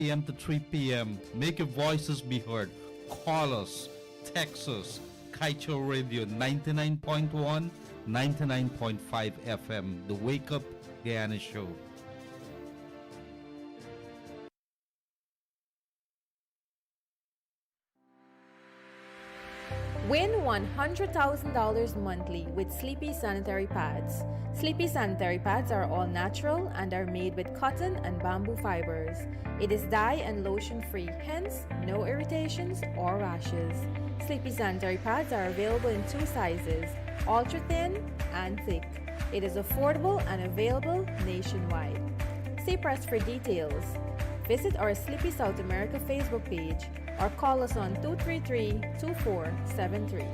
a.m. to 3 p.m. Make your voices be heard. Call us, text us. Kaieteur Radio 99.1, 99.5 FM. The Wake Up Guyana Show. Win $100,000 monthly with Sleepy Sanitary Pads. Sleepy Sanitary Pads are all natural and are made with cotton and bamboo fibers. It is dye and lotion free, hence no irritations or rashes. Sleepy Sanitary Pads are available in two sizes, ultra thin and thick. It is affordable and available nationwide. See press for details. Visit our Sleepy South America Facebook page or call us on 233-2473.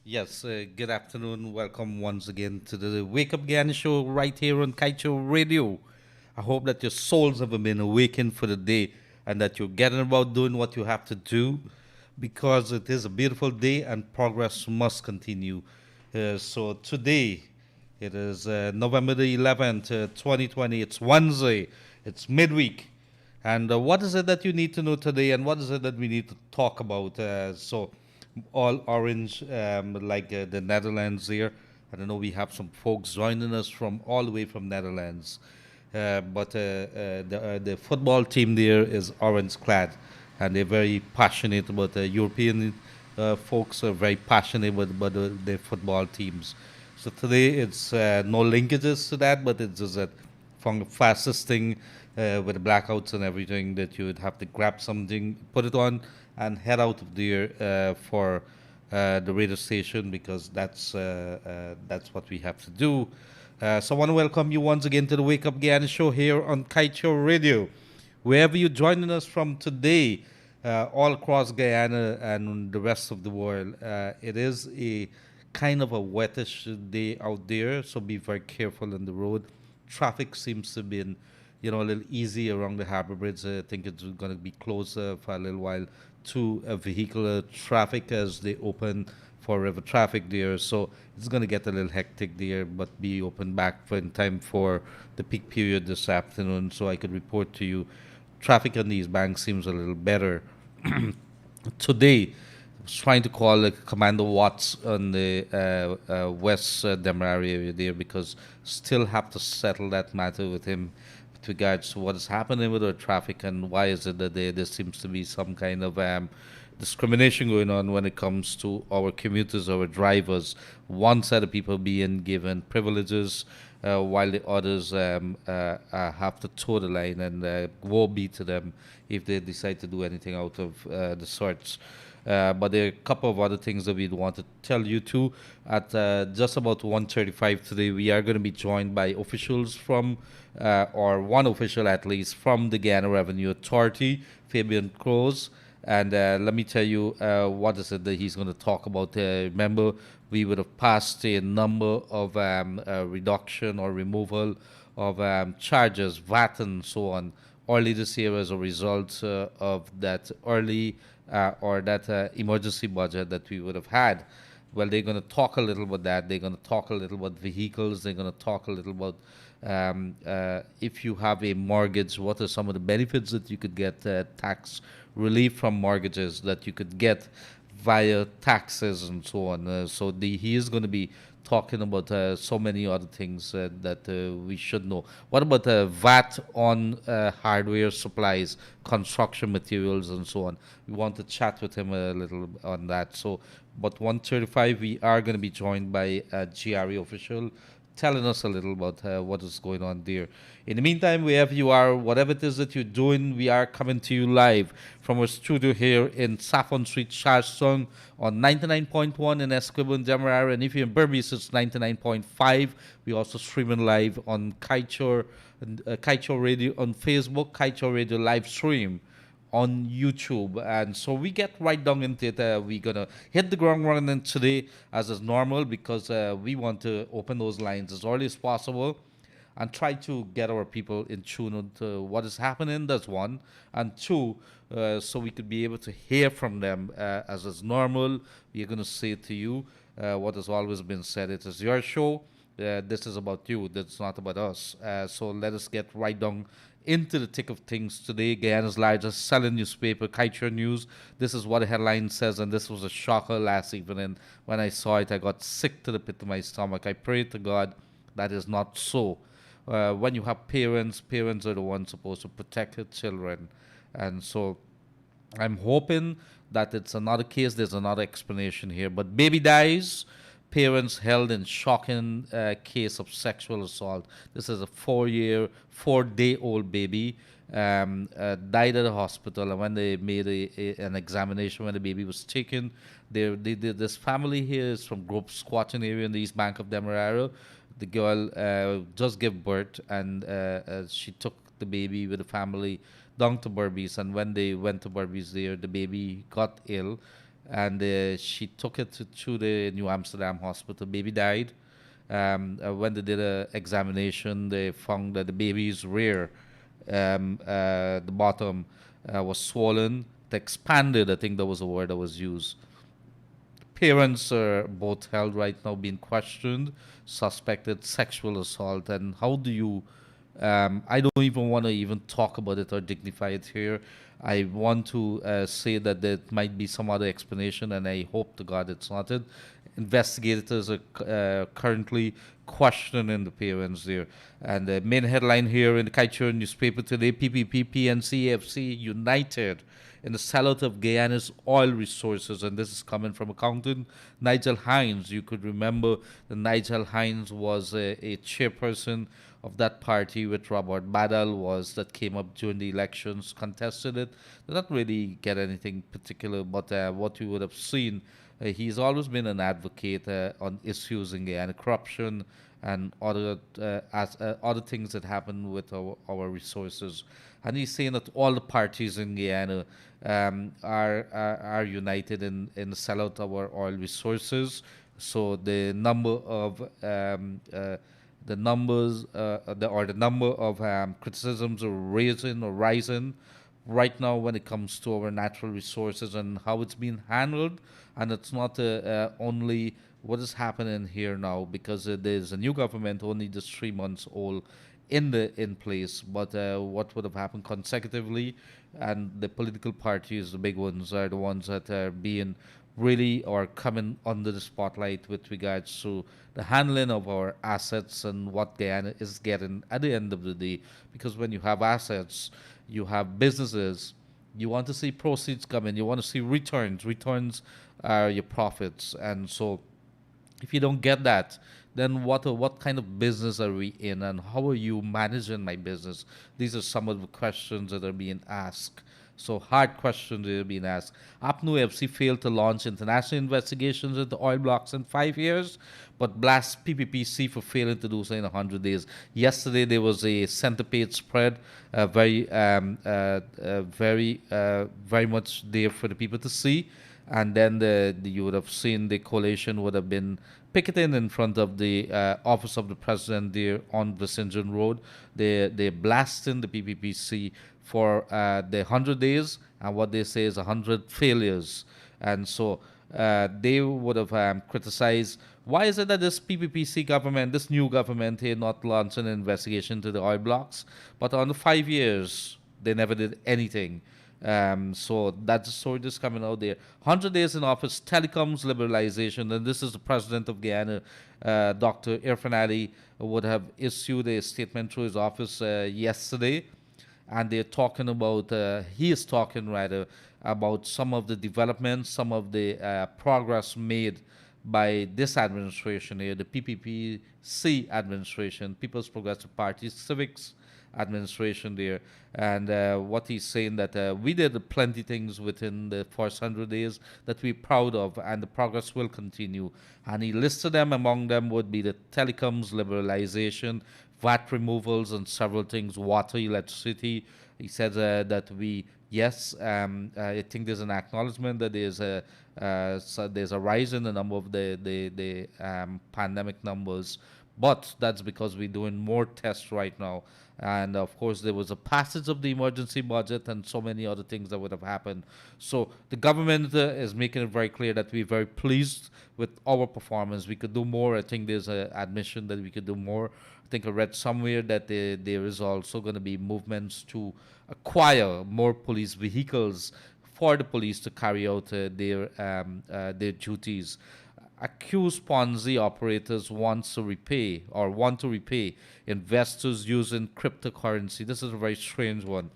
Yes, good afternoon. Welcome once again to the Wake Up Guyana Show right here on Kaieteur Radio. I hope that your souls have been awakened for the day and that you're getting about doing what you have to do because it is a beautiful day and progress must continue. So today, it is November the 11th, 2020. It's Wednesday. It's midweek. And what is it that you need to know today, and what is it that we need to talk about? All orange, like the Netherlands here. I don't know, we have some folks joining us from all the way from Netherlands. But the football team there is orange clad, and they're very passionate about the European folks are very passionate about their football teams. So today it's no linkages to that, but it's just that from the fastest thing with the blackouts and everything that you would have to grab something, put it on, and head out of there for the radio station because that's what we have to do. So I want to welcome you once again to the Wake Up Guyana Show here on Kaieteur Radio. Wherever you're joining us from today, all across Guyana and the rest of the world, it is a kind of a wettish day out there, so be very careful on the road. Traffic seems to be, a little easy around the Harbour Bridge. I think it's going to be closed for a little while to vehicular traffic as they open for river traffic there. So it's going to get a little hectic there, but be open back for in time for the peak period this afternoon. So I could report to you, traffic on these banks seems a little better. Today, I was trying to call Commander Watts on the West Demerara area there because still have to settle that matter with him with regards to what is happening with our traffic and why is it that there seems to be some kind of discrimination going on when it comes to our commuters, our drivers. One set of people being given privileges while the others have to toe the line and woe be to them if they decide to do anything out of the sorts. But there are a couple of other things that we'd want to tell you too. At just about 1:35 today, we are going to be joined by officials from, or one official at least, from the Guyana Revenue Authority, Fabian Crows. And let me tell you what is it that he's going to talk about. Remember, we would have passed a number of reduction or removal of charges, VAT, and so on early this year as a result of that early or that emergency budget that we would have had. Well, they're going to talk a little about that. They're going to talk a little about vehicles. They're going to talk a little about if you have a mortgage, what are some of the benefits that you could get, tax relief from mortgages that you could get via taxes and so on. He is going to be talking about so many other things that we should know. What about VAT on hardware supplies, construction materials, and so on? We want to chat with him a little on that. So, but 1:35, we are going to be joined by a GRE official telling us a little about what is going on there. In the meantime, wherever you are, whatever it is that you're doing, we are coming to you live from our studio here in Saffron Street, Charleston, on 99.1 in Esquimalt and Demerara. And if you're in Berbice, it's 99.5. We're also streaming live on Kaieteur Radio on Facebook, Kaieteur Radio live stream on YouTube. And so we get right down into it. We're going to hit the ground running today as is normal because we want to open those lines as early as possible and try to get our people in tune with what is happening. That's one. And two, so we could be able to hear from them as is normal. We're going to say to you what has always been said. It is your show. This is about you. That's not about us. So let us get right down into the thick of things today. Guyana's largest selling newspaper, Kaieteur News. This is what the headline says, and this was a shocker last evening. When I saw it, I got sick to the pit of my stomach. I pray to God that is not so. When you have parents, parents are the ones supposed to protect their children. And so I'm hoping that it's another case, there's another explanation here. But baby dies, parents held in shocking case of sexual assault. This is a 4-day-old baby, died at a hospital. And when they made an examination, when the baby was taken, this family here is from Grove Squatting area in the East Bank of Demerara. The girl just gave birth, and she took the baby with the family down to Berbice. And when they went to Berbice there, the baby got ill, and she took it to the New Amsterdam hospital. Baby died. When they did an examination, they found that the baby's rear, the bottom, was swollen. It expanded, I think that was the word that was used. Parents are both held right now, being questioned, suspected sexual assault. And how do you I don't even want to even talk about it or dignify it here. I want to say that there might be some other explanation, and I hope to God it's not it. Investigators are currently questioning the parents there. And the main headline here in the Kaieteur newspaper today: PPP, PNC, FC united in the sellout of Guyana's oil resources. And this is coming from accountant Nigel Hines. You could remember that Nigel Hines was a chairperson of that party with Robert Badal was that came up during the elections, contested it. Did not really get anything particular, but what you would have seen, he's always been an advocate on issues in Guyana, corruption and other things that happen with our resources. And he's saying that all the parties in Guyana are united in the sellout of our oil resources. So the number of the number of criticisms are rising right now when it comes to our natural resources and how it's being handled. And it's not only what is happening here now, because there's a new government only just 3 months old in place, but what would have happened consecutively, and the political parties, the big ones, are the ones that are being really or coming under the spotlight with regards to the handling of our assets and what Guyana is getting at the end of the day. Because when you have assets, you have businesses, you want to see proceeds coming, you want to see returns. Returns are your profits. And so if you don't get that, then what kind of business are we in, and how are you managing my business? These are some of the questions that are being asked. So hard questions are being asked. APNU FC failed to launch international investigations into oil blocks in 5 years, but blasts PPPC for failing to do so in 100 days. Yesterday there was a center page spread, very much there for the people to see. And then you would have seen the coalition would have been picketing in front of the office of the president there on Vicentin Road. They're blasting the PPPC for the 100 days, and what they say is 100 failures. And so they would have criticized, why is it that this PPPC government, this new government here, not launching an investigation to the oil blocks? But on the 5 years, they never did anything. So that's the story that's coming out there. 100 days in office, telecoms liberalization, and this is the president of Guyana, Dr. Irfan Ali, would have issued a statement through his office yesterday, and they're talking about, he is talking rather, about some of the developments, some of the progress made by this administration here, the PPPC administration, People's Progressive Party, Civics administration there. And what he's saying that we did plenty things within the first 100 days that we're proud of, and the progress will continue. And he listed them. Among them would be the telecoms liberalization, VAT removals, and several things, water, electricity. He said that we, yes, I think there's an acknowledgement that there's a rise in the number of the pandemic numbers, but that's because we're doing more tests right now. And of course, there was a passage of the emergency budget and so many other things that would have happened. So the government is making it very clear that we're very pleased with our performance. We could do more. I think there's an admission that we could do more. I think I read somewhere that there is also going to be movements to acquire more police vehicles for the police to carry out their duties. Accused Ponzi operators want to repay investors using cryptocurrency. This is a very strange one.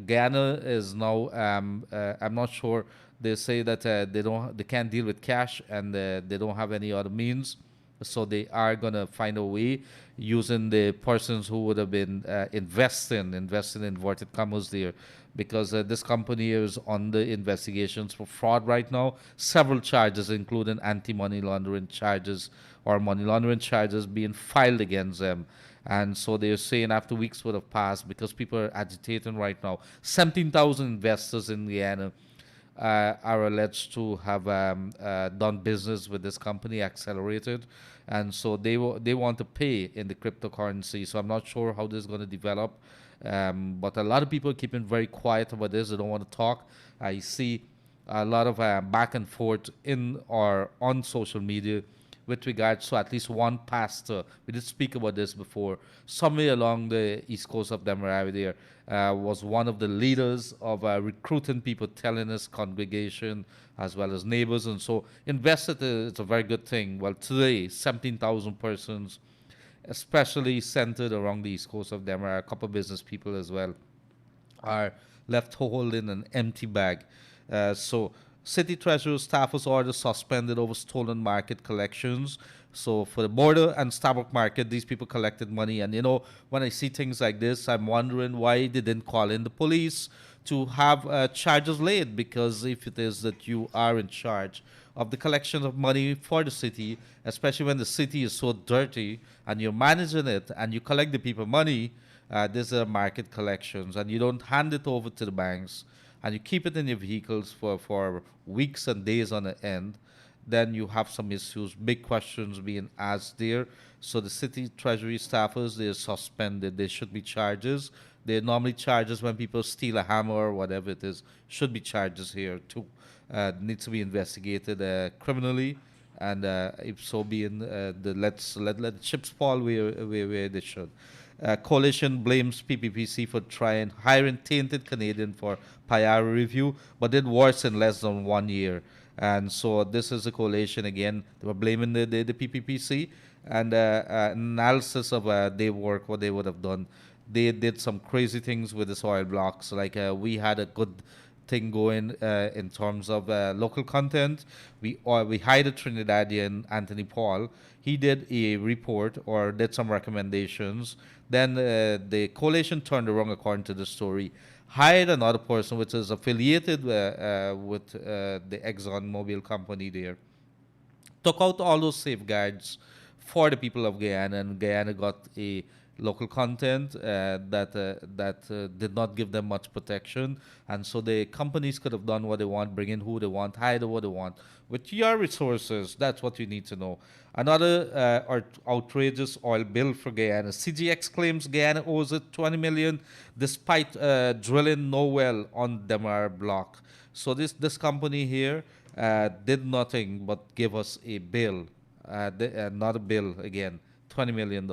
Ghana is now, I'm not sure. They say that they can't deal with cash, and they don't have any other means. So they are gonna find a way using the persons who would have been investing in inverted commas there, because this company is under investigations for fraud right now. Several charges, including anti-money laundering charges or money laundering charges, being filed against them. And so they're saying after weeks would have passed, because people are agitating right now. 17,000 investors in Guyana are alleged to have done business with this company, Accelerated, and so they want to pay in the cryptocurrency. So I'm not sure how this is going to develop, but a lot of people are keeping very quiet about this. They don't want to talk. I see a lot of back and forth in or on social media with regards to at least one pastor. We did speak about this before. Somewhere along the east coast of Demerara there was one of the leaders of recruiting people, telling his congregation as well as neighbors. And so invested is a very good thing. Well, today, 17,000 persons, especially centered around the east coast of Demerara, a couple of business people as well, are left holding an empty bag. So City Treasurer staff was ordered suspended over stolen market collections. So for the border and Starbuck market, these people collected money. And when I see things like this, I'm wondering why they didn't call in the police to have charges laid. Because if it is that you are in charge of the collection of money for the city, especially when the city is so dirty and you're managing it and you collect the people money, these are market collections, and you don't hand it over to the banks, and you keep it in your vehicles for weeks and days on end, then you have some issues, big questions being asked there. So the city treasury staffers, they're suspended. There should be charges. There are normally charges when people steal a hammer or whatever it is. Should be charges here too. Needs to be investigated criminally, and if so being, let the chips fall where they should. Coalition blames PPPC for hiring tainted Canadian for priority review, but did worse in less than 1 year. And so this is a coalition again. They were blaming the PPPC, and analysis of their work, what they would have done. They did some crazy things with the soil blocks. Like we had a good thing going in terms of local content. We hired a Trinidadian, Anthony Paul. He did a report or did some recommendations Then the coalition turned around, according to the story, hired another person which is affiliated with the ExxonMobil company there, took out all those safeguards for the people of Guyana, and Guyana got a local content that did not give them much protection, and so the companies could have done what they want, bring in who they want, hire what they want with your resources. That's what you need to know. Another outrageous oil bill for Guyana. CGX claims Guyana owes it 20 million despite drilling no well on Demar block. So this company here did nothing but give us a bill, not a bill again, $20 million,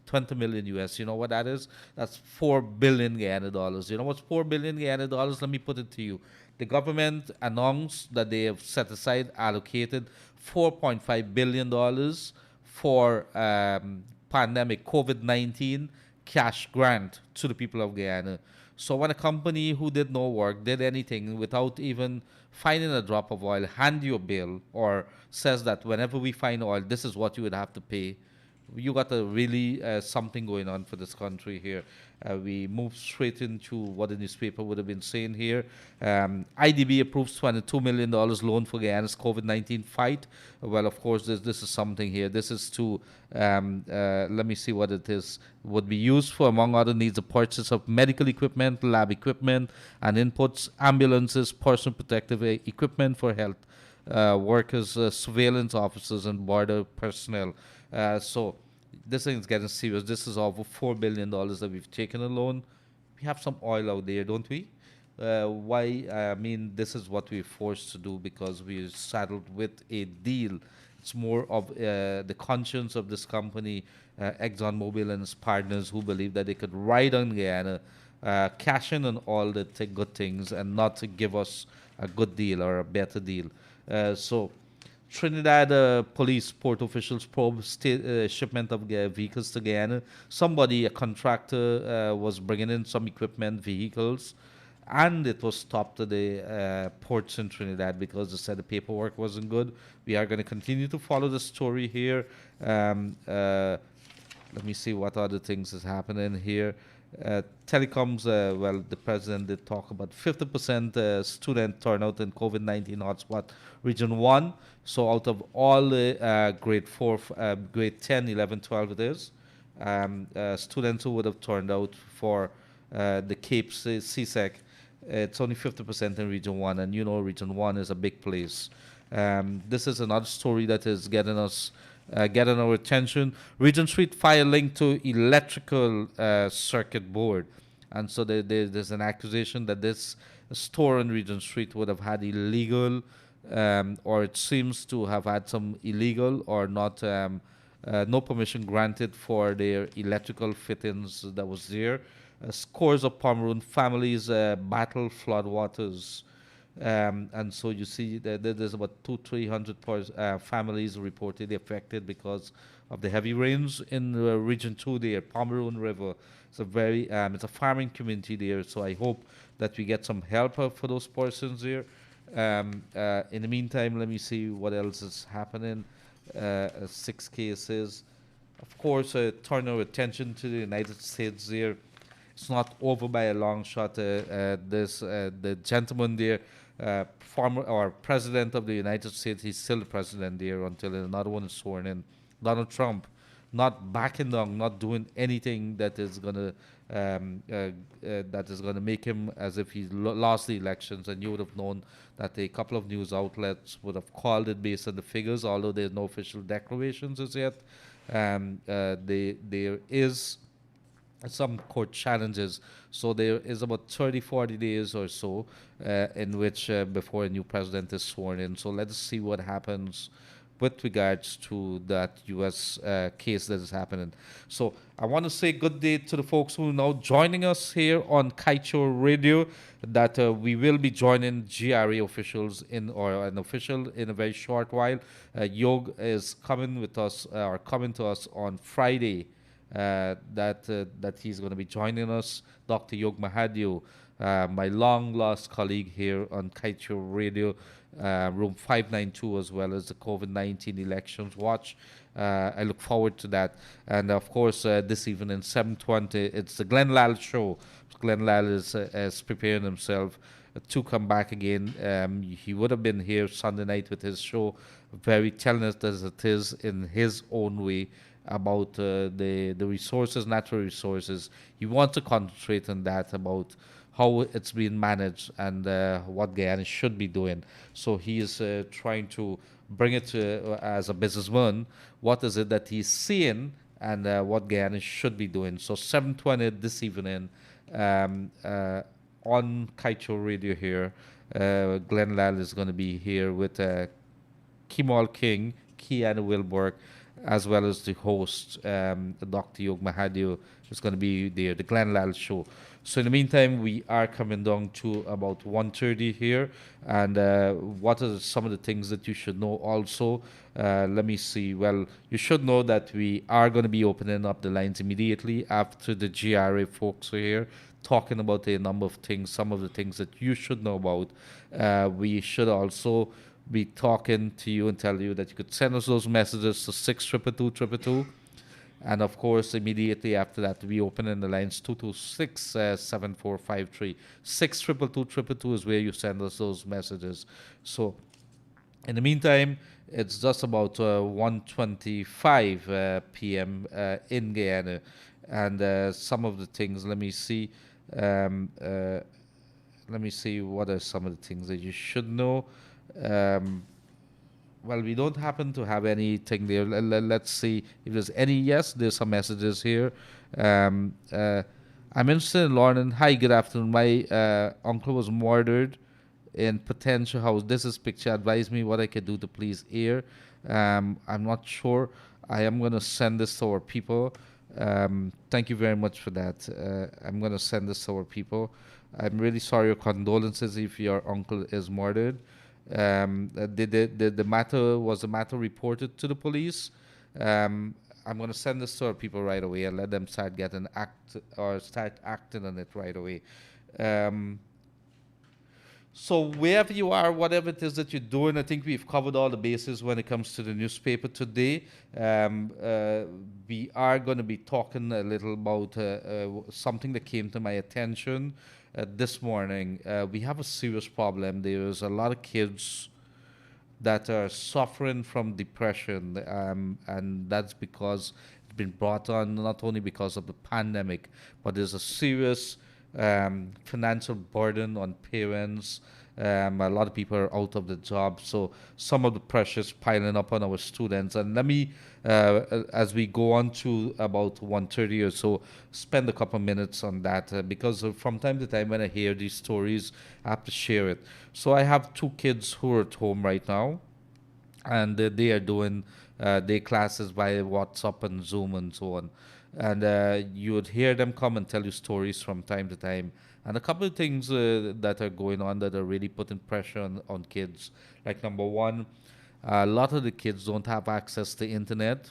20 million US. You know what that is? That's 4 billion Guyana dollars. You know what's 4 billion Guyana dollars? Let me put it to you. The government announced that they have set aside, allocated $4.5 billion for pandemic COVID-19 cash grant to the people of Guyana. So when a company who did no work, did anything without even finding a drop of oil, hand you a bill or says that whenever we find oil, this is what you would have to pay, you got a really something going on for this country here. We move straight into what the newspaper would have been saying here. IDB approves $22 million loan for Guyana's COVID-19 fight. Well, of course, this is something here. This is to, let me see what it is, would be used for, among other needs, the purchase of medical equipment, lab equipment, and inputs, ambulances, personal protective equipment for health workers, surveillance officers, and border personnel. So this thing is getting serious. This is over $4 billion that we've taken a loan. We have some oil out there, don't we? Why? I mean, this is what we're forced to do because we're saddled with a deal. It's more of the conscience of this company, ExxonMobil and its partners, who believe that they could ride on Guyana, cash in on all the good things, and not to give us a good deal or a better deal. So Trinidad police port officials probe shipment of vehicles to Guyana. Somebody, a contractor, was bringing in some equipment, vehicles, and it was stopped at the ports in Trinidad because they said the paperwork wasn't good. We are going to continue to follow the story here. Let me see what other things is happening here. Telecoms, well, the president did talk about 50% student turnout in COVID-19 hotspot region 1. So out of all the grade 4, grade 10, 11, 12 it is, students who would have turned out for the Cape CSEC, it's only 50% in region 1. And you know region 1 is a big place. This is another story that is getting us getting our attention. Regent Street fire linked to electrical circuit board. And so there's an accusation that this store on Regent Street would have had illegal, or it seems to have had some illegal or not, no permission granted for their electrical fittings that was there. Scores of Pomeroon families battle floodwaters. And so you see that there's about 300 families reported affected because of the heavy rains in Region 2 there, Pomeroon River. It's a very, it's a farming community there, so I hope that we get some help for those persons there. In the meantime, let me see what else is happening. 6 cases. Of course, turn our attention to the United States there. It's not over by a long shot. The gentleman there, former or president of the United States, he's still the president there until another one is sworn in. Donald Trump, not backing down, not doing anything that is gonna make him as if he lost the elections. And you would have known that a couple of news outlets would have called it based on the figures, although there's no official declarations as yet. There is some court challenges, so there is about 30-40 days or so in which before a new president is sworn in. So let's see what happens with regards to that U.S. Case that is happening. So I want to say good day to the folks who are now joining us here on Kaieteur Radio, that we will be joining GRA officials in, or an official in a very short while. Yog is coming with us, or coming to us on Friday. That he's going to be joining us, Dr. Yog Mahadio, my long-lost colleague here on Kaieteur Radio, room 592, as well as the COVID-19 Elections Watch. I look forward to that. And of course, this evening, 7:20, it's the Glenn Lall show. Glenn Lall is preparing himself to come back again. He would have been here Sunday night with his show, very telling us as it is in his own way about the resources, natural resources. He wants to concentrate on that, about how it's being managed and what Guyana should be doing. So he is trying to bring it to, as a businessman, what is it that he's seeing and what Guyana should be doing. So 7:20 this evening um, uh, on Kaieteur Radio here. Glenn Lall is going to be here with Kimal King, Keanu Wilborg, as well as the host, Dr. Yog Mahadio, is going to be there, the Glenn Lall show. So in the meantime, we are coming down to about 1:30 here. And what are some of the things that you should know also? Let me see. Well, you should know that we are going to be opening up the lines immediately after the GRA folks are here, talking about a number of things, some of the things that you should know about. We should also be talking to you and tell you that you could send us those messages to 6222222. And of course, immediately after that, we open in the lines 226 7453. 6222222 is where you send us those messages. So in the meantime, it's just about 1:25 p.m. In Guyana. And some of the things, um, uh, let me see what are some of the things that you should know. Um, well, we don't happen to have anything there. Let's see if there's any. Yes, there's some messages here. Um, uh, I'm interested in learning. Hi, good afternoon. My uncle was murdered in potential house. This is picture. Advise me what I can do to please air. I'm not sure. I am going to send this to our people. Thank you very much for that. I'm going to send this to our people. I'm really sorry. Your condolences if your uncle is murdered. The matter was the matter reported to the police. I'm going to send this to our people right away and let them start start acting on it right away. Um, so wherever you are, whatever it is that you're doing, I think we've covered all the bases when it comes to the newspaper today. We are going to be talking a little about something that came to my attention this morning. We have a serious problem. There's a lot of kids that are suffering from depression, and that's because it's been brought on not only because of the pandemic, but there's a serious financial burden on parents. A lot of people are out of the job, so some of the pressure is piling up on our students. And let me, as we go on to about 1:30 or so, spend a couple minutes on that because from time to time when I hear these stories, I have to share it. So I have two kids who are at home right now, and they are doing their classes by WhatsApp and Zoom and so on. And you would hear them come and tell you stories from time to time. And a couple of things that are going on that are really putting pressure on kids. Like number one, a lot of the kids don't have access to internet.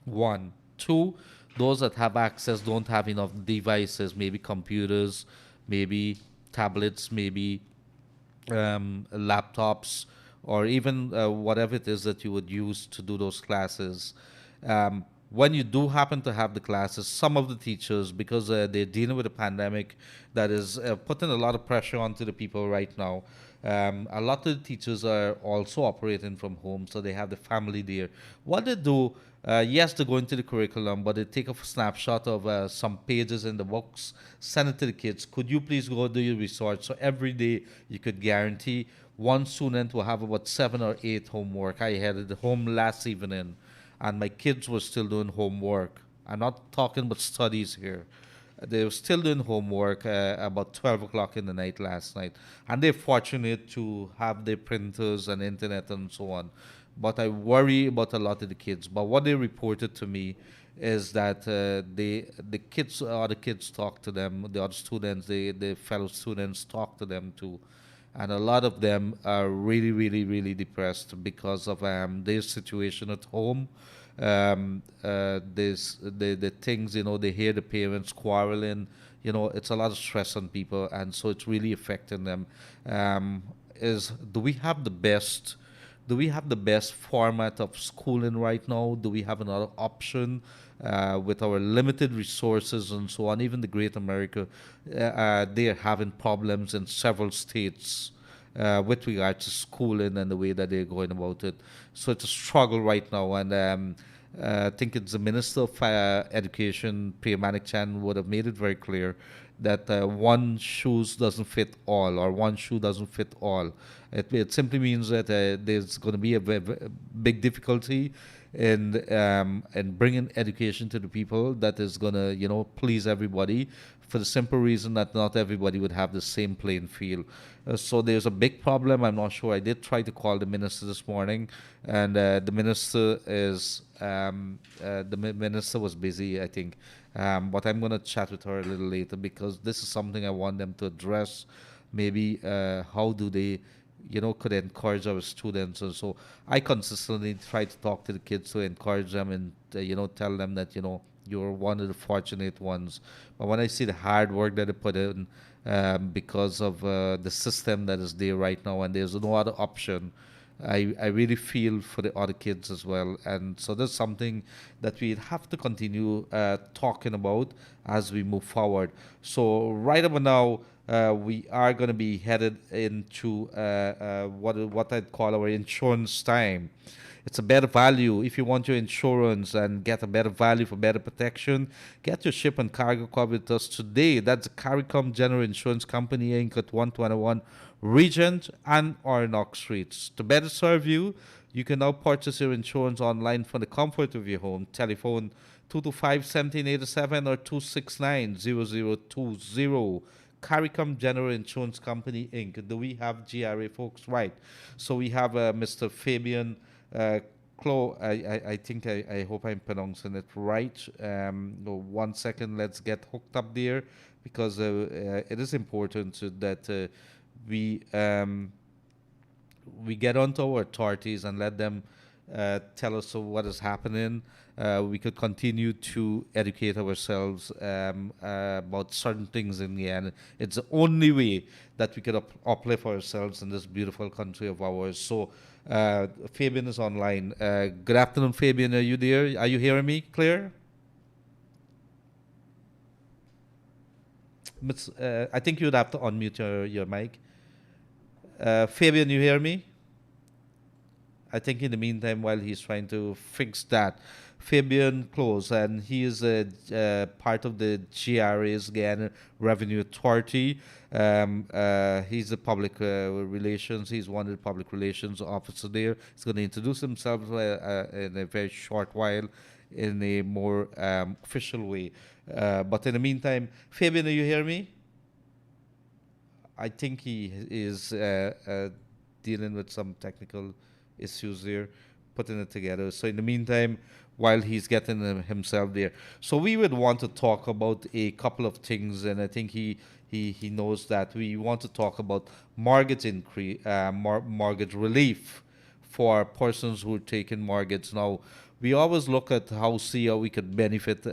One. Two, those that have access don't have enough devices, maybe computers, maybe tablets, maybe laptops, or even whatever it is that you would use to do those classes. When you do happen to have the classes, some of the teachers, because they're dealing with a pandemic that is putting a lot of pressure onto the people right now, a lot of the teachers are also operating from home, so they have the family there. What they do, yes, they go into the curriculum, but they take a snapshot of some pages in the books, send it to the kids. Could you please go do your research? So every day you could guarantee one student will have about 7 or 8 homework. I had it home last evening, and my kids were still doing homework. I'm not talking about studies here. They were still doing homework about 12 o'clock in the night last night. And they're fortunate to have their printers and internet and so on. But I worry about a lot of the kids. But what they reported to me is that the kids talk to them, the other students, the fellow students talk to them too. And a lot of them are really, really, really depressed because of their situation at home. The things, they hear the parents quarreling. It's a lot of stress on people, and so it's really affecting them. Do we have the best do we have the best format of schooling right now? Do we have another option with our limited resources and so on? Even the Great America, they are having problems in several states with regard to schooling and the way that they're going about it. So it's a struggle right now, and I think it's the Minister of Education, Priya Manik Chan, would have made it very clear that one shoes doesn't fit all, or one shoe doesn't fit all. It simply means that there's going to be a big difficulty in bringing education to the people that is going to please everybody, for the simple reason that not everybody would have the same playing field. So there's a big problem. I'm not sure. I did try to call the minister this morning, and the minister is the minister was busy, I think. But I'm going to chat with her a little later, because this is something I want them to address. Maybe how do they, could encourage our students. And so I consistently try to talk to the kids to encourage them, and tell them that you're one of the fortunate ones. But when I see the hard work that they put in, because of the system that is there right now, and there's no other option, I really feel for the other kids as well. And so that's something that we have to continue talking about as we move forward. So right about now, we are going to be headed into what I'd call our insurance time. It's a better value. If you want your insurance and get a better value for better protection, get your ship and cargo covered with us today. That's Caricom General Insurance Company Inc. at 121 Regent and Ornock Streets. To better serve you, you can now purchase your insurance online from the comfort of your home. Telephone 225-1787 or 269-0020. Caricom General Insurance Company Inc. Do we have GRA folks? Right. So we have Mr. Fabian Clo. I think I hope I'm pronouncing it right. No, 1 second. Let's get hooked up there, because it is important that we we get onto our authorities and let them tell us what is happening. We could continue to educate ourselves about certain things in the end. It's the only way that we could uplift ourselves in this beautiful country of ours. So, Fabian is online. Good afternoon, Fabian. Are you there? Are you hearing me clear? I think you'd have to unmute your mic. Fabian, you hear me? I think in the meantime, while he's trying to fix that, Fabian Close, and he is part of the GRA's Guyana Revenue Authority. He's the public relations. He's one of the public relations officer there. He's going to introduce himself in a very short while, in a more official way. But in the meantime, Fabian, do you hear me? I think he is dealing with some technical issues there, putting it together. So in the meantime, while he's getting himself there, so we would want to talk about a couple of things, and I think he knows that we want to talk about mortgage increase, mortgage relief for persons who are taking mortgage. Now, we always look at how we could benefit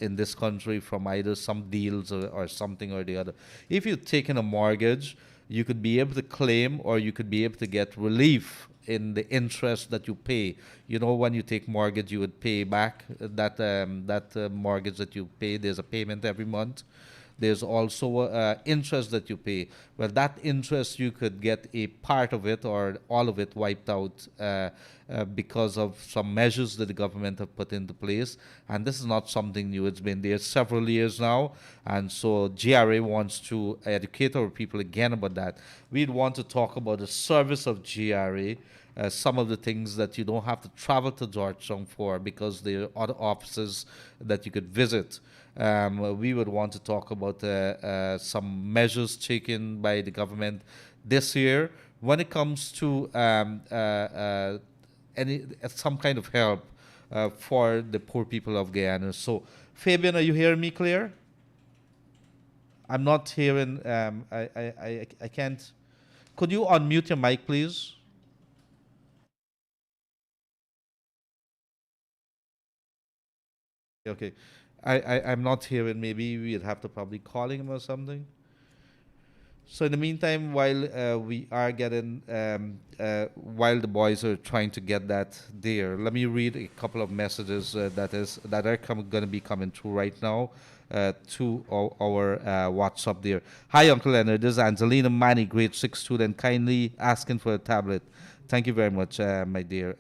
in this country from either some deals or something or the other. If you're taking a mortgage, you could be able to claim, or you could be able to get relief in the interest that you pay. When you take mortgage, you would pay back that mortgage that you pay. There's a payment every month. There's also interest that you pay. Well, that interest, you could get a part of it or all of it wiped out because of some measures that the government have put into place. And this is not something new. It's been there several years now. And so GRA wants to educate our people again about that. We'd want to talk about the service of GRA, some of the things that you don't have to travel to Georgetown for, because there are other offices that you could visit. We would want to talk about some measures taken by the government this year when it comes to any some kind of help for the poor people of Guyana. So, Fabian, are you hearing me clear? I'm not hearing. I can't. Could you unmute your mic, please? Okay. I'm not hearing. Maybe we'd have to probably calling him or something. So in the meantime, while we are getting, while the boys are trying to get that there, let me read a couple of messages that are going to be coming through right now to our WhatsApp there. Hi, Uncle Leonard. This is Angelina Manny, grade 6 student, kindly asking for a tablet. Thank you very much, my dear.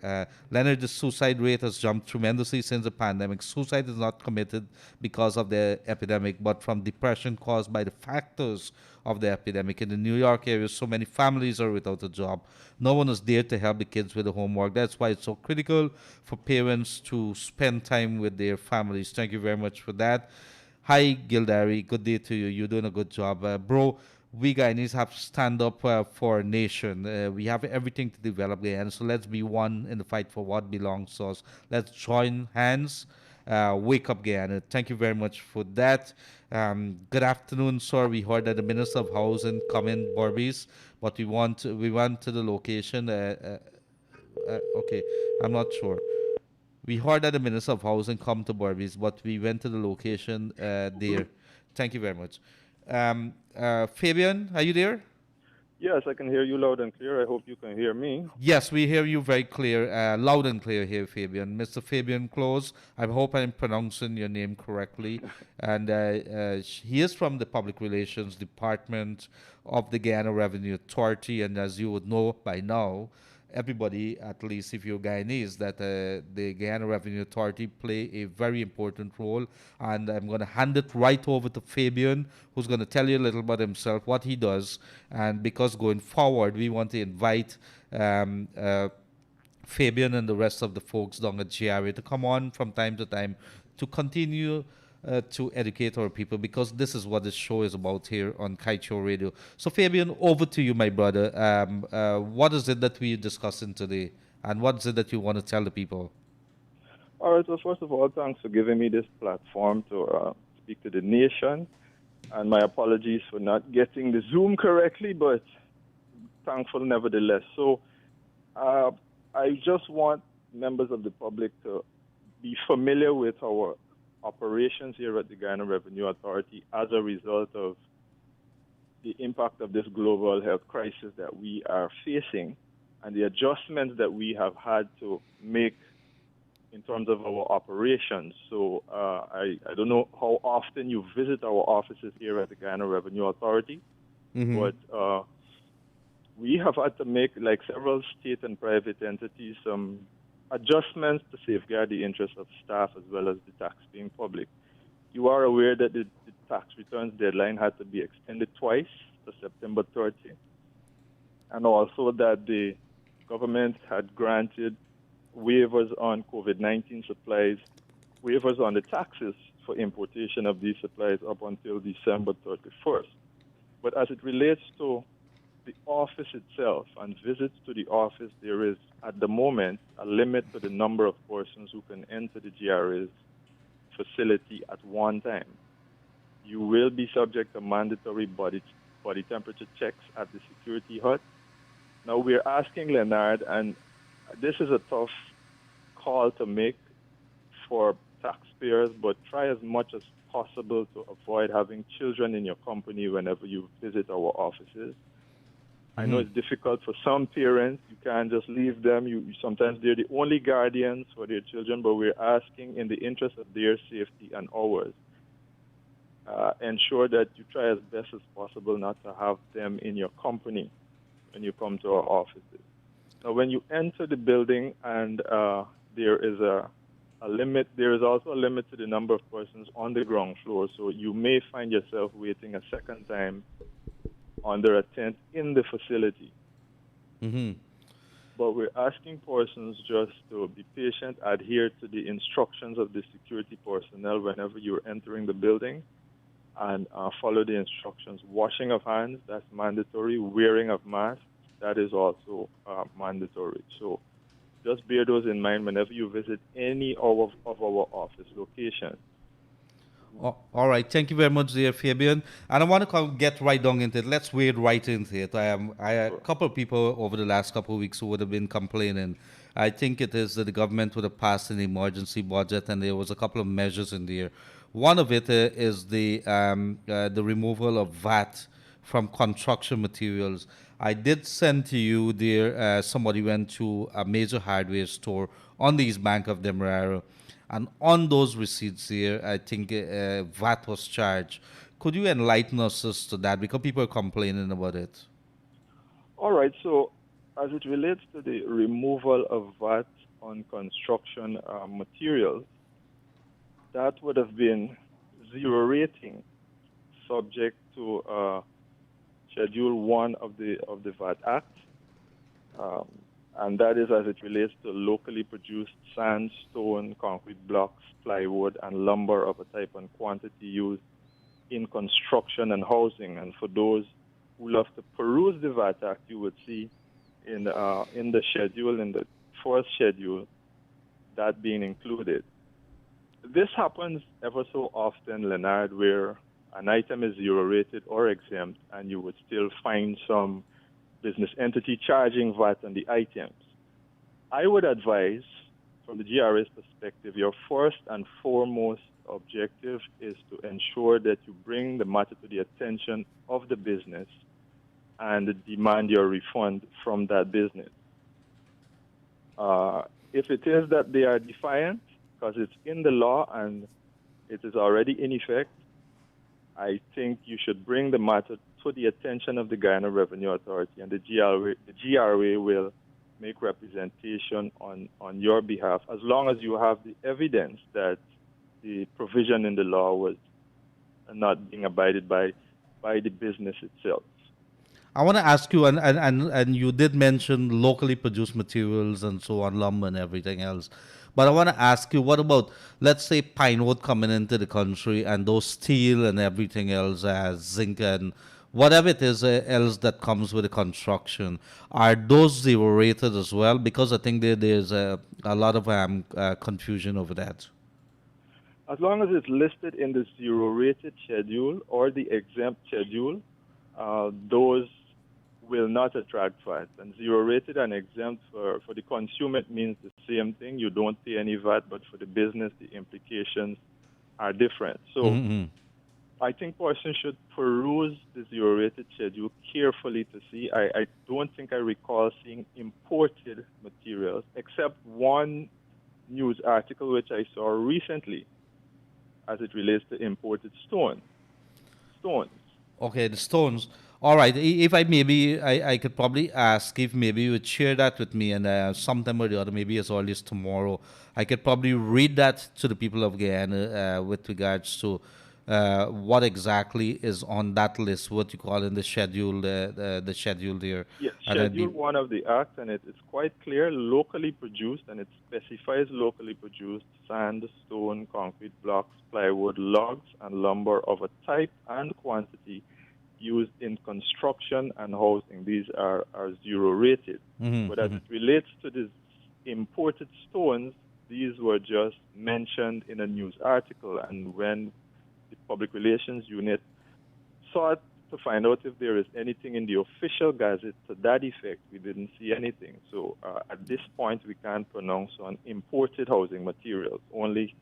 Leonard, the suicide rate has jumped tremendously since the pandemic. Suicide is not committed because of the epidemic, but from depression caused by the factors of the epidemic. In the New York area, so many families are without a job. No one is there to help the kids with the homework. That's why it's so critical for parents to spend time with their families. Thank you very much for that. Hi, Gildari. Good day to you. You're doing a good job. Bro, we Guyanese have to stand up for our nation. We have everything to develop there. And so let's be one in the fight for what belongs to us. Let's join hands. Wake up, Guyana. Thank you very much for that. Good afternoon, sir. We heard that the Minister of Housing come in Barbies, but we went to the location. Okay, I'm not sure. We heard that the Minister of Housing come to Barbies, but we went to the location there. Thank you very much. Fabian, are you there? Yes, I can hear you loud and clear. I hope you can hear me. Yes, we hear you very clear, loud and clear here, Fabian. Mr. Fabian Close, I hope I'm pronouncing your name correctly. And he is from the Public Relations Department of the Guyana Revenue Authority. And as you would know by now, everybody, at least if you're Guyanese, that the Guyana Revenue Authority play a very important role. And I'm going to hand it right over to Fabian, who's going to tell you a little about himself, what he does. And because going forward, we want to invite Fabian and the rest of the folks down at GRA to come on from time to time to continue to educate our people, because this is what this show is about here on Kaieteur Radio. So Fabian, over to you, my brother. What is it that we're discussing today, and what is it that you want to tell the people? All right, so first of all, thanks for giving me this platform to speak to the nation, and my apologies for not getting the Zoom correctly, but thankful nevertheless. So I just want members of the public to be familiar with our operations here at the Guyana Revenue Authority as a result of the impact of this global health crisis that we are facing and the adjustments that we have had to make in terms of our operations. So I don't know how often you visit our offices here at the Guyana Revenue Authority, but we have had to make, like several state and private entities, some adjustments to safeguard the interests of staff as well as the taxpaying public. You are aware that the tax returns deadline had to be extended twice to September 30th, and also that the government had granted waivers on COVID-19 supplies, waivers on the taxes for importation of these supplies up until December 31st. But as it relates to the office itself and visits to the office, there is, at the moment, a limit to the number of persons who can enter the GRA's facility at one time. You will be subject to mandatory body temperature checks at the security hut. Now, we're asking Leonard, and this is a tough call to make for taxpayers, but try as much as possible to avoid having children in your company whenever you visit our offices. I know it's difficult for some parents. You can't just leave them. Sometimes they're the only guardians for their children, but we're asking, in the interest of their safety and ours, ensure that you try as best as possible not to have them in your company when you come to our offices. Now, when you enter the building, and there is a limit, there is also a limit to the number of persons on the ground floor, so you may find yourself waiting a second time under a tent in the facility. But we're asking persons just to be patient, adhere to the instructions of the security personnel whenever you're entering the building, and follow the instructions. Washing of hands, that's mandatory. Wearing of masks, that is also mandatory. So just bear those in mind whenever you visit any of our office locations. All right, thank you very much, dear Fabian. And I want to get right down into it. Let's wade right into it. I a couple of people over the last couple of weeks who would have been complaining. I think it is that the government would have passed an emergency budget, and there was a couple of measures in there. One of it is the removal of VAT from construction materials. I did send to you there, somebody went to a major hardware store on the East Bank of Demerara, and on those receipts here, I think VAT was charged. Could you enlighten us as to that? Because people are complaining about it. All right. So, as it relates to the removal of VAT on construction materials, that would have been zero rating, subject to Schedule 1 of the VAT Act, and that is as it relates to locally produced sand, stone, concrete blocks, plywood, and lumber of a type and quantity used in construction and housing. And for those who love to peruse the VAT Act, you would see in the schedule, in the first schedule, that being included. This happens ever so often, Leonard, where an item is zero rated or exempt, and you would still find some business entity charging VAT on the items. I would advise, from the GRA's perspective, your first and foremost objective is to ensure that you bring the matter to the attention of the business and demand your refund from that business. If it is that they are defiant, because it's in the law and it is already in effect, I think you should bring the matter to the attention of the Guyana Revenue Authority, and the GRA will make representation on your behalf, as long as you have the evidence that the provision in the law was not being abided by the business itself. I want to ask you, and you did mention locally produced materials and so on, lumber and everything else. But I want to ask you, what about, let's say, pine wood coming into the country and those steel and everything else, zinc and whatever it is else that comes with the construction? Are those zero rated as well? Because I think there's a lot of confusion over that. As long as it's listed in the zero rated schedule or the exempt schedule, those will not attract VAT. And zero rated and exempt for the consumer, it means the same thing. You don't pay any VAT, but for the business, the implications are different. So I think persons should peruse the zero rated schedule carefully to see. I don't think I recall seeing imported materials, except one news article which I saw recently as it relates to imported stones. Okay, the stones. All right. If I could probably ask if maybe you would share that with me, and sometime or the other, maybe as early as tomorrow, I could probably read that to the people of Guyana with regards to what exactly is on that list, what you call in the schedule, the schedule there. Yes, And Schedule 1 of the Act, and it's quite clear, locally produced, and it specifies locally produced sand, stone, concrete blocks, plywood, logs, and lumber of a type and quantity used in construction and housing. These are zero rated. But as it relates to these imported stones, these were just mentioned in a news article, and when the Public Relations Unit sought to find out if there is anything in the official gazette to that effect, we didn't see anything. So at this point, we can't pronounce on imported housing materials, only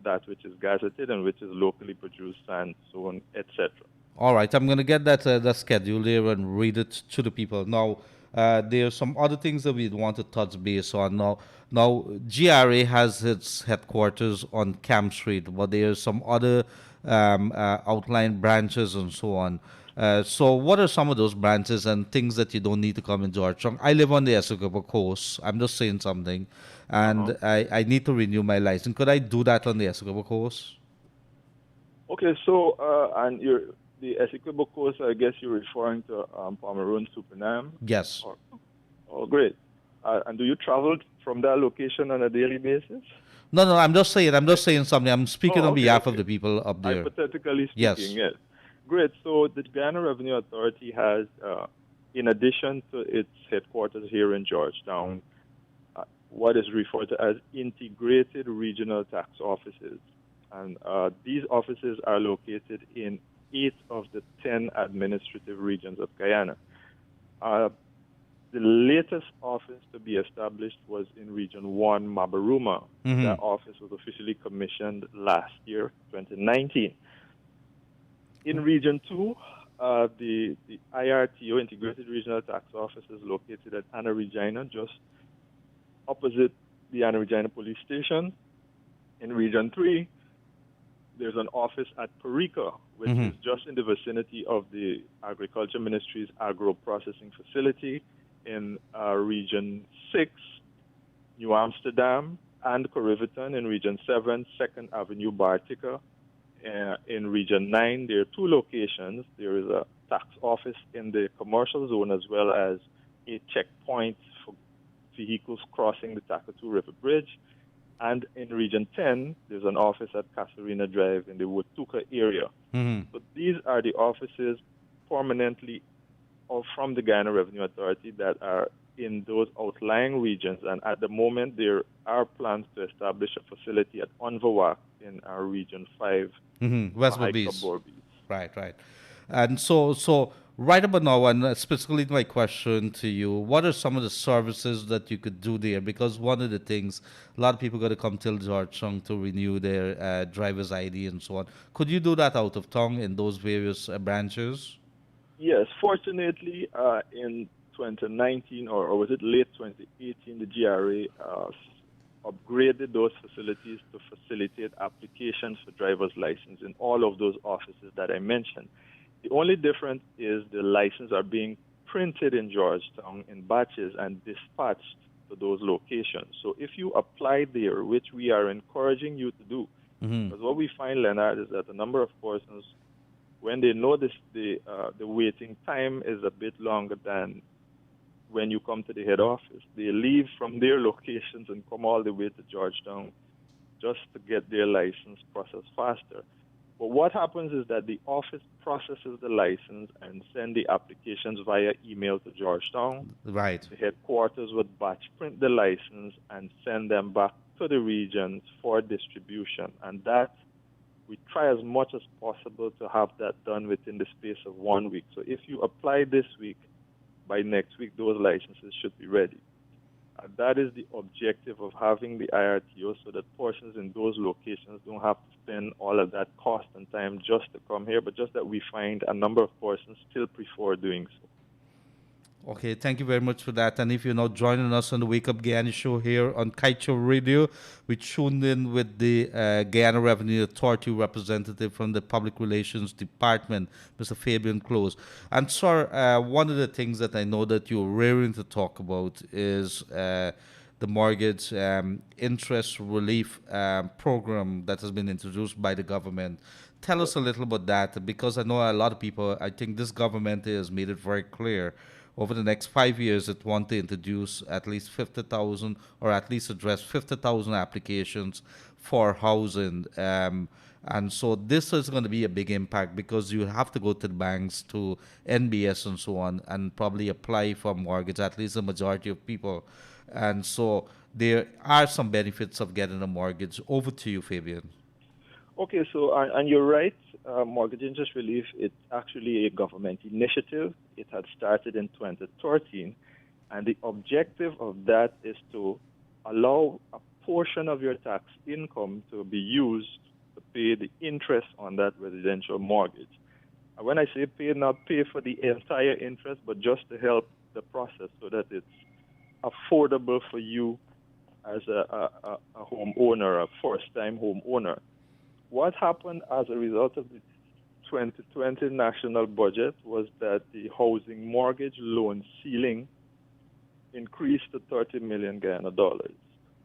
that which is gazetted and which is locally produced, sand, stone, etc. all right, I'm going to get that schedule there and read it to the people. Now, there are some other things that we want to touch base on. Now, GRA has its headquarters on Camp Street, but there are some other outlying branches and so on. So what are some of those branches and things that you don't need to come in Georgetown? I live on the Essequibo coast. I'm just saying something. And I need to renew my license. Could I do that on the Essequibo coast? Okay, so, and the Essequibo coast, I guess you're referring to Pomeroon, Supernam? Yes. Oh, great. And do you travel from that location on a daily basis? No, I'm just saying something. I'm speaking on behalf of the people up there. Hypothetically speaking, yes. Great. So the Guyana Revenue Authority has, in addition to its headquarters here in Georgetown, what is referred to as integrated regional tax offices. And these offices are located in 8 of the 10 administrative regions of Guyana. The latest office to be established was in Region 1, Mabaruma. That office was officially commissioned last year, 2019. In Region 2, The IRTO, Integrated Regional Tax Office, is located at Anna Regina, just opposite the Anna Regina Police Station. In Region 3, there's an office at Caricom, which is just in the vicinity of the Agriculture Ministry's agro-processing facility. In Region 6, New Amsterdam and Corriverton. In Region 7, 2nd Avenue, Bartica. In Region 9, there are two locations. There is a tax office in the commercial zone as well as a checkpoint for vehicles crossing the Takatu River Bridge. And in Region 10, there's an office at Casarina Drive in the Watuka area. So these are the offices permanently or from the Guyana Revenue Authority that are in those outlying regions. And at the moment, there are plans to establish a facility at Onvawak in our Region 5, West Berbice. Right. And so right about now, and specifically my question to you, what are some of the services that you could do there? Because one of the things, a lot of people got to come till Georgetown to renew their driver's ID and so on. Could you do that out of town in those various branches? Yes, fortunately, in 2019, or was it late 2018, the GRA upgraded those facilities to facilitate applications for driver's license in all of those offices that I mentioned. The only difference is the licenses are being printed in Georgetown in batches and dispatched to those locations. So if you apply there, which we are encouraging you to do, because what we find, Leonard, is that a number of persons, when they notice the waiting time is a bit longer than when you come to the head office, they leave from their locations and come all the way to Georgetown just to get their license processed faster. But what happens is that the office processes the license and send the applications via email to Georgetown. Right. The headquarters would batch print the license and send them back to the regions for distribution. And that, we try as much as possible to have that done within the space of 1 week. So if you apply this week, by next week, those licenses should be ready. That is the objective of having the IRTO, so that persons in those locations don't have to spend all of that cost and time just to come here, but just that we find a number of persons still prefer doing so. Okay, thank you very much for that. And if you're now joining us on the Wake Up Guyana show here on Kaieteur Radio, we tuned in with the Guyana Revenue Authority representative from the Public Relations Department, Mr. Fabian Close. And sir, one of the things that I know that you're raring to talk about is the mortgage interest relief program that has been introduced by the government. Tell us a little about that, because I know a lot of people, I think this government has made it very clear over the next 5 years, it wants to introduce at least 50,000 or at least address 50,000 applications for housing. And so this is going to be a big impact, because you have to go to the banks, to NBS and so on, and probably apply for mortgage, at least the majority of people. And so there are some benefits of getting a mortgage. Over to you, Fabian. Okay, so, and you're right, mortgage interest relief, it's actually a government initiative. It had started in 2013, and the objective of that is to allow a portion of your tax income to be used to pay the interest on that residential mortgage. And when I say pay, not pay for the entire interest, but just to help the process so that it's affordable for you as a homeowner, a first-time homeowner. What happened as a result of the 2020 national budget was that the housing mortgage loan ceiling increased to 30 million Guyana dollars.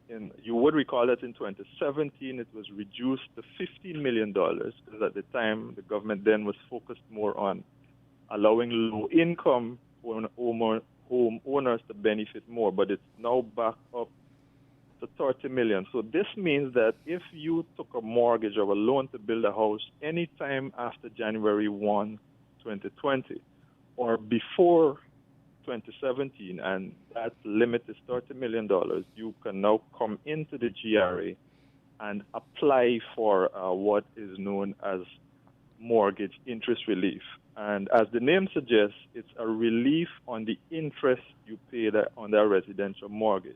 And you would recall that in 2017 it was reduced to $15 million, because at the time the government then was focused more on allowing low-income homeowners to benefit more, but it's now back up to 30 million. So this means that if you took a mortgage or a loan to build a house anytime after January 1, 2020, or before 2017, and that limit is $30 million, you can now come into the GRA and apply for what is known as mortgage interest relief. And as the name suggests, it's a relief on the interest you pay on that residential mortgage.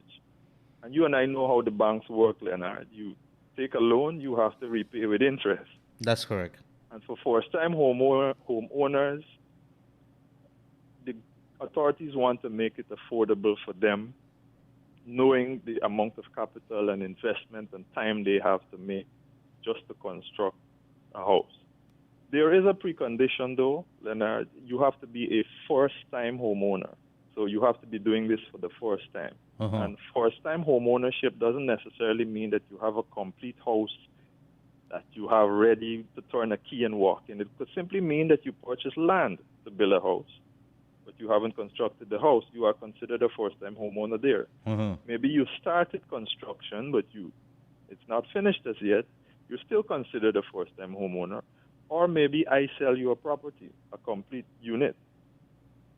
And you and I know how the banks work, Leonard. You take a loan, you have to repay with interest. That's correct. And for first-time homeowners, authorities want to make it affordable for them, knowing the amount of capital and investment and time they have to make just to construct a house. There is a precondition, though, Leonard. You have to be a first-time homeowner. So you have to be doing this for the first time. And first-time homeownership doesn't necessarily mean that you have a complete house that you have ready to turn a key and walk in. It could simply mean that you purchase land to build a house, but you haven't constructed the house. You are considered a first-time homeowner there. Maybe you started construction, but it's not finished as yet. You're still considered a first-time homeowner. Or maybe I sell you a property, a complete unit.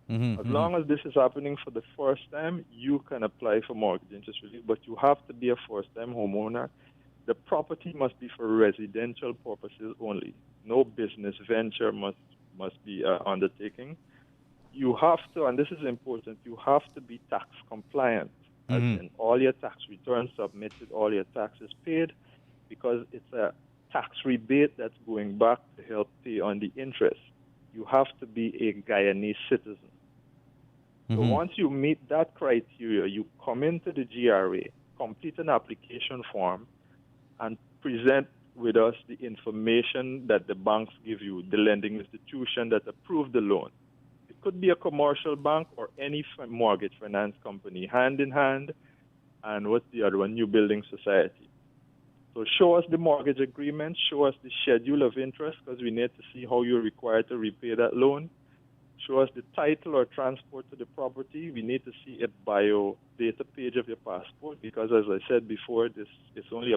As long as this is happening for the first time, you can apply for mortgage interest relief, but you have to be a first-time homeowner. The property must be for residential purposes only. No business venture must be undertaking. You have to, and this is important, you have to be tax compliant. As in all your tax returns submitted, all your taxes paid, because it's a tax rebate that's going back to help pay on the interest. You have to be a Guyanese citizen. So once you meet that criteria, you come into the GRA, complete an application form, and present with us the information that the banks give you, the lending institution that approved the loan. It could be a commercial bank or any mortgage finance company, hand in hand, and what's the other one? New Building Society. So show us the mortgage agreement, show us the schedule of interest, because we need to see how you're required to repay that loan. Show us the title or transport to the property. We need to see a bio data page of your passport, because as I said before, this is only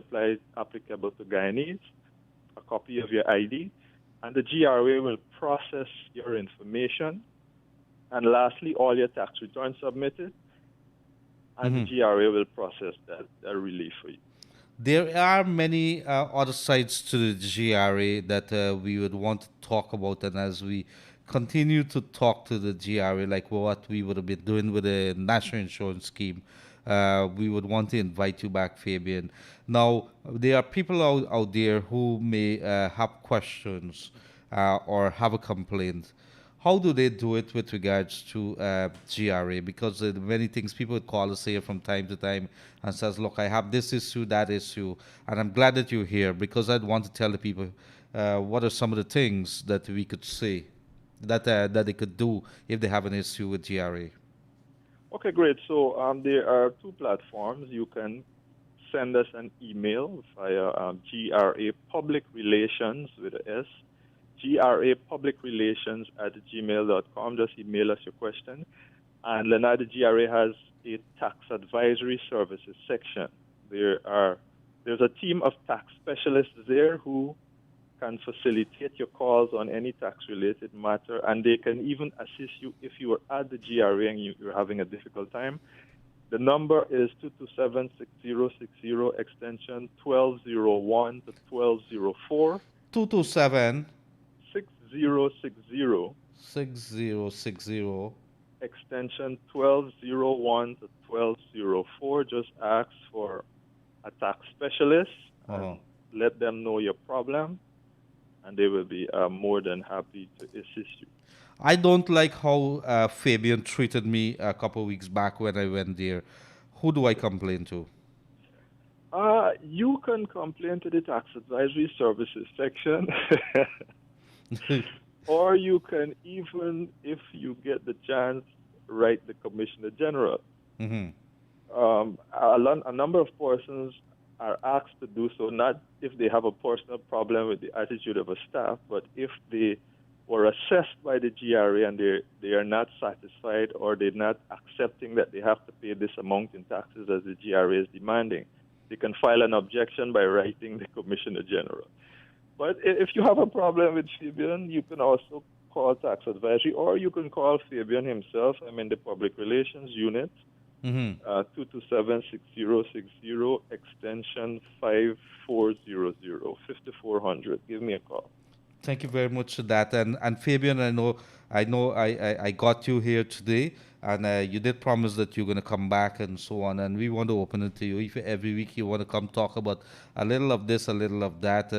applicable to Guyanese, a copy of your ID, and the GRA will process your information. And lastly, all your tax returns submitted, and the GRA will process that relief for you. There are many other sides to the GRA that we would want to talk about, and as we continue to talk to the GRA, like what we would have been doing with the national insurance scheme, we would want to invite you back, Fabian. Now, there are people out there who may have questions or have a complaint. How do they do it with regards to GRA? Because many things people call us here from time to time and says, look, I have this issue, that issue. And I'm glad that you're here, because I'd want to tell the people what are some of the things that we could say that they could do if they have an issue with GRA. Okay, great. So there are two platforms. You can send us an email via GRA Public Relations with an S, grapublicrelations@gmail.com. Just email us your question. And Leonard, the GRA has a tax advisory services section. There's a team of tax specialists there who can facilitate your calls on any tax-related matter, and they can even assist you if you are at the GRA and you're having a difficult time. The number is 227-6060, extension 1201 to 1204. 227 6060. 6060. Extension 1201 to 1204. Just ask for a tax specialist and let them know your problem, and they will be more than happy to assist you. I don't like how Fabian treated me a couple of weeks back when I went there. Who do I complain to? You can complain to the Tax Advisory Services section. Or you can even, if you get the chance, write the Commissioner General. A number of persons are asked to do so, not if they have a personal problem with the attitude of a staff, but if they were assessed by the GRA and they are not satisfied, or they're not accepting that they have to pay this amount in taxes as the GRA is demanding. They can file an objection by writing the Commissioner General. But if you have a problem with Fabian, you can also call Tax Advisory, or you can call Fabian himself. I'm in the Public Relations Unit, 227-6060, extension 5400, 5400. Give me a call. Thank you very much for that. And Fabian, I got you here today, and you did promise that you're going to come back and so on. And we want to open it to you. If every week you want to come talk about a little of this, a little of that,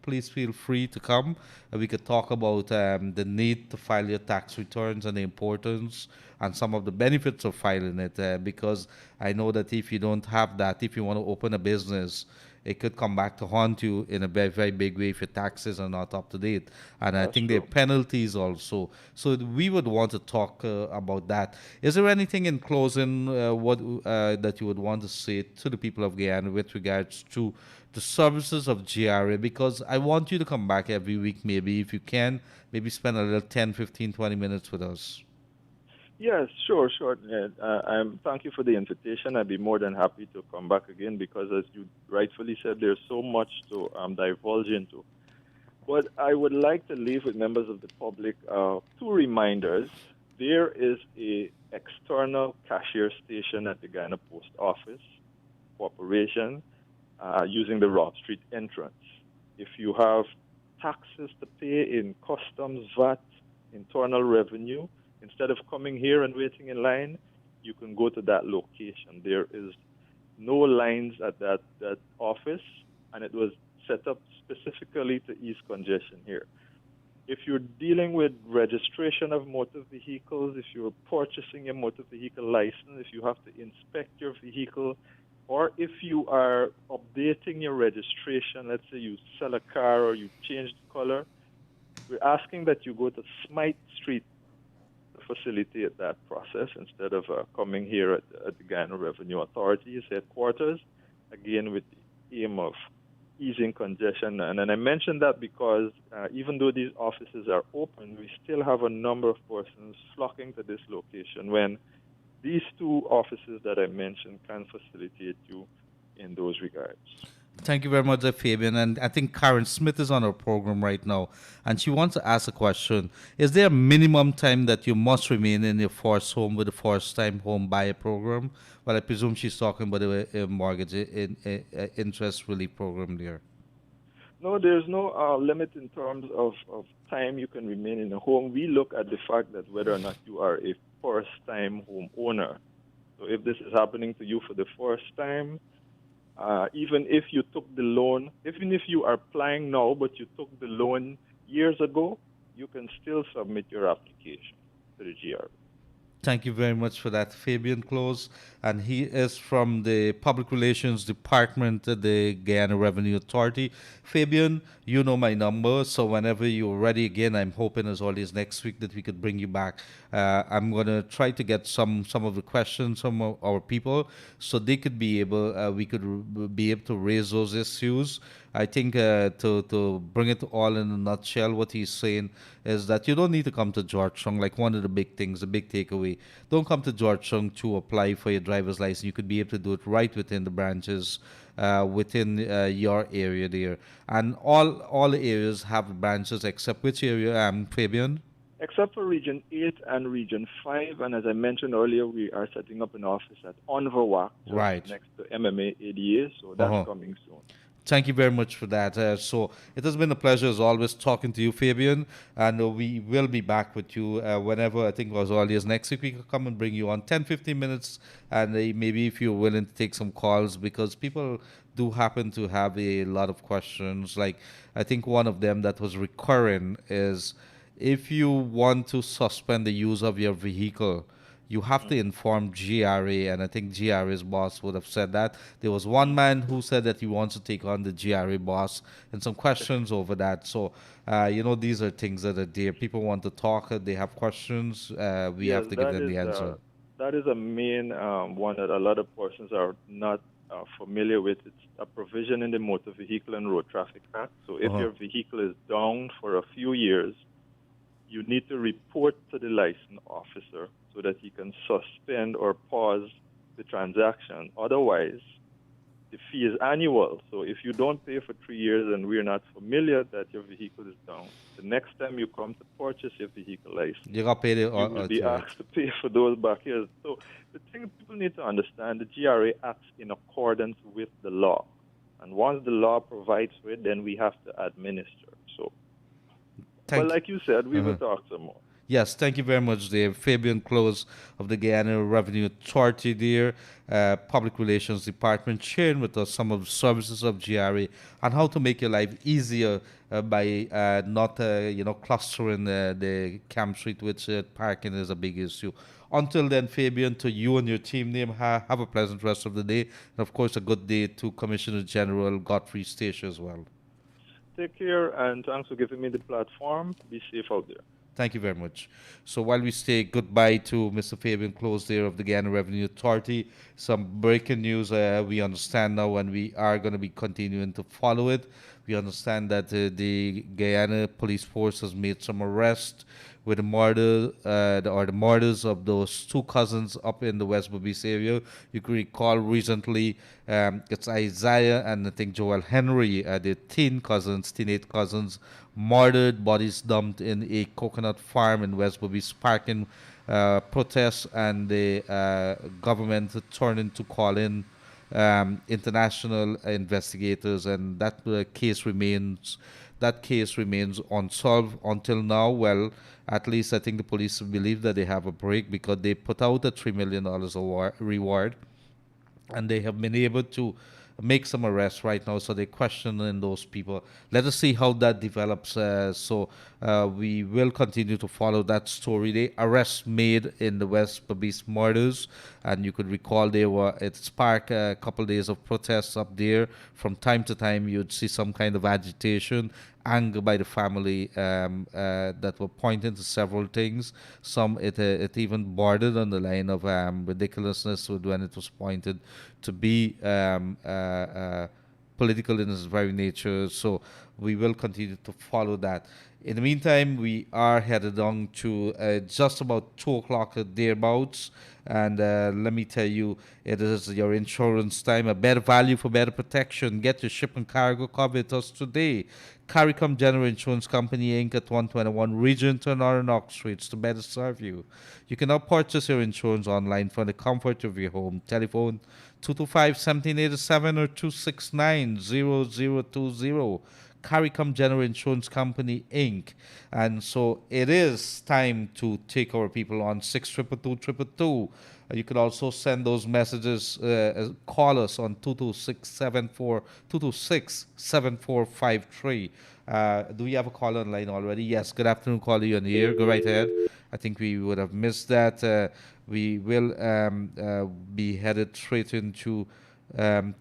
please feel free to come. We could talk about the need to file your tax returns and the importance and some of the benefits of filing it. Because I know that if you don't have that, if you want to open a business, it could come back to haunt you in a very, very big way if your taxes are not up to date. And I That's think there are true. penalties also. So we would want to talk about that. Is there anything in closing that you would want to say to the people of Guyana with regards to the services of GRA? Because I want you to come back every week, maybe, if you can, maybe spend a little 10, 15, 20 minutes with us. Yes, sure, sure. Thank you for the invitation. I'd be more than happy to come back again because, as you rightfully said, there's so much to divulge into. But I would like to leave with members of the public two reminders. There is a external cashier station at the Guyana Post Office Corporation using the Rob Street entrance. If you have taxes to pay in customs, VAT, internal revenue, instead of coming here and waiting in line, you can go to that location. There is no lines at that office, and it was set up specifically to ease congestion here. If you're dealing with registration of motor vehicles, if you're purchasing a motor vehicle license, if you have to inspect your vehicle, or if you are updating your registration, let's say you sell a car or you change the color, we're asking that you go to Smythe Street to facilitate that process instead of coming here at the Guyana Revenue Authority's headquarters, again with the aim of easing congestion. And I mention that because even though these offices are open, we still have a number of persons flocking to this location when these two offices that I mentioned can facilitate you in those regards. Thank you very much, Fabian. And I think Karen Smith is on our program right now, and she wants to ask a question. Is there a minimum time that you must remain in your first home with the first-time home buyer program? Well, I presume she's talking about the mortgage interest relief program there. No, there's no limit in terms of time you can remain in a home. We look at the fact that whether or not you are a first-time homeowner. So if this is happening to you for the first time, even if you took the loan, even if you are applying now but you took the loan years ago, you can still submit your application to the GRA. Thank you very much for that, Fabian Close. And he is from the Public Relations Department at the Guyana Revenue Authority. Fabian, you know my number, so whenever you're ready again, I'm hoping as always next week that we could bring you back. I'm going to try to get some of the questions from our people so they could be able, we could be able to raise those issues. I think to bring it all in a nutshell, what he's saying is that you don't need to come to Georgetown. Like one of the big things, the big takeaway, don't come to Georgetown to apply for your driver's license. You could be able to do it right within the branches within your area there. And all areas have branches except which area, Fabian? Except for Region 8 and Region 5. And as I mentioned earlier, we are setting up an office at Onverwak, Right. next to MMA ADA, so that's coming soon. Thank you very much for that. So it has been a pleasure as always talking to you, Fabian, and we will be back with you whenever, I think as early as next week. We could come and bring you on 10, 15 minutes, and maybe if you're willing to take some calls, because people do happen to have a lot of questions. Like I think one of them that was recurring is if you want to suspend the use of your vehicle, you have to inform GRA, and I think GRA's boss would have said that. There was one man who said that he wants to take on the GRA boss, and some questions over that. So, these are things that are there. People want to talk, they have questions, we have to give them the answer. That is a main one that a lot of persons are not familiar with. It's a provision in the Motor Vehicle and Road Traffic Act. So if your vehicle is down for a few years, you need to report to the license officer so that he can suspend or pause the transaction. Otherwise, the fee is annual. So if you don't pay for 3 years and we're not familiar that your vehicle is down, the next time you come to purchase your vehicle license, you will be asked to pay for those back years. So the thing people need to understand, the GRA acts in accordance with the law. And once the law provides for it, then we have to administer. So But Thank. like you said, we will Uh-huh. talk some more. Yes, thank you very much, Dave. Fabian Close of the Guyana Revenue Authority, there, Public Relations Department, sharing with us some of the services of GRA and how to make your life easier by not, clustering the Camp Street, which parking is a big issue. Until then, Fabian, to you and your team name, have a pleasant rest of the day. And of course, a good day to Commissioner General Godfrey Stacia as well. Take care, and thanks for giving me the platform. Be safe out there. Thank you very much. So while we say goodbye to Mr. Fabian Close there of the Guyana Revenue Authority, some breaking news we understand now, and we are going to be continuing to follow it. We understand that the Guyana Police Force has made some arrests with the murder or the murders of those two cousins up in the West Bobis area. You can recall recently it's Isaiah and I think Joel Henry, the teenage cousins, murdered, bodies dumped in a coconut farm in West Bobis, sparking protests, and the government turning to call in international investigators, and that case remains unsolved until now. Well, at least I think the police believe that they have a break because they put out a $3 million reward, and they have been able to make some arrests right now. So they're questioning those people. Let us see how that develops. We will continue to follow that story. The arrests made in the West Babis murders, and you could recall it sparked a couple days of protests up there. From time to time, you'd see some kind of agitation, anger by the family that were pointing to several things. Some it even bordered on the line of ridiculousness when it was pointed to be political in its very nature. So we will continue to follow that. In the meantime, we are headed on to just about 2 o'clock thereabouts. And let me tell you, it is your insurance time. A better value for better protection. Get your ship and cargo covered with us today. Caricom General Insurance Company Inc. at 121 Regent and Orange Streets to better serve you. You can now purchase your insurance online from the comfort of your home. Telephone 225-1787 or 269-0020. Caricom General Insurance Company Inc. And so it is time to take our people on 622-222. You could also send those messages, call us on 226-7453. Do we have a call online already? Yes, good afternoon, caller, you're on the air. Go right ahead. I think we would have missed that. We will be headed straight into...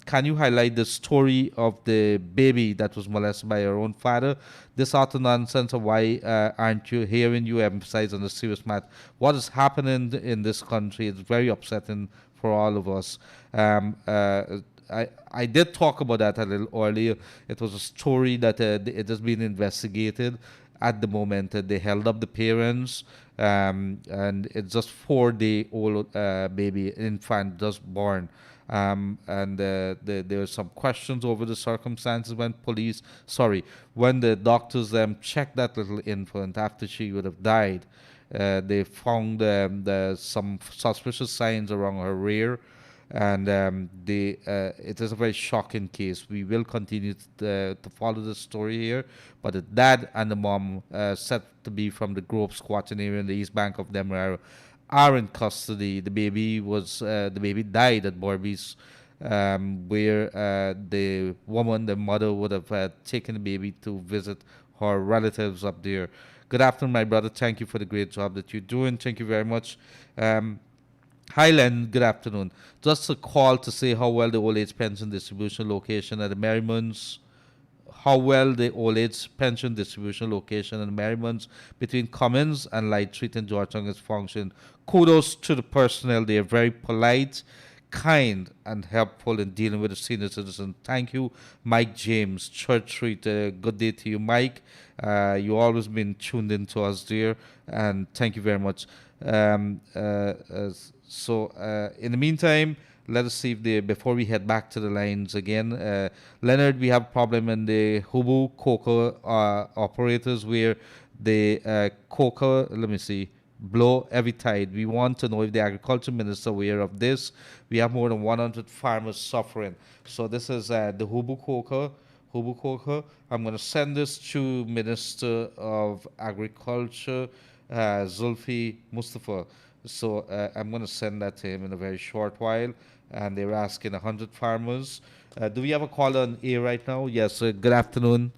can you highlight the story of the baby that was molested by her own father? This utter nonsense of why aren't you hearing you emphasize on the serious matter? What is happening in this country is very upsetting for all of us. I did talk about that a little earlier. It was a story that it has been investigated. At the moment, they held up the parents, and it's just 4-day-old baby, infant, just born. There were some questions over the circumstances when when the doctors checked that little infant after she would have died. They found some suspicious signs around her rear, and it is a very shocking case. We will continue to follow the story here, but the dad and the mom, said to be from the Grove squatting area in the East Bank of Demerara, are in custody. The baby died at Borby's, where the mother, would have taken the baby to visit her relatives up there. Good afternoon, my brother. Thank you for the great job that you're doing. Thank you very much. Hi, Len. Good afternoon. Just a call to say how well the old age pension distribution location at the Merriman's pension distribution location in Merriman's between Cummins and Light Street in Georgetown has functioned. Kudos to the personnel. They are very polite, kind, and helpful in dealing with the senior citizen. Thank you, Mike James, Church Street. Good day to you, Mike. You always been tuned in to us, dear, and thank you very much. In the meantime, let us see if before we head back to the lines again, Leonard, we have a problem in the Hubu Coca operators where the coca, let me see, blow every tide. We want to know if the agriculture minister is aware of this. We have more than 100 farmers suffering. So this is the Hubu Coca, Hobokoka. I'm going to send this to Minister of Agriculture, Zulfi Mustafa. So I'm going to send that to him in a very short while. And they're asking 100 farmers. Do we have a caller on air right now? Yes. Good afternoon.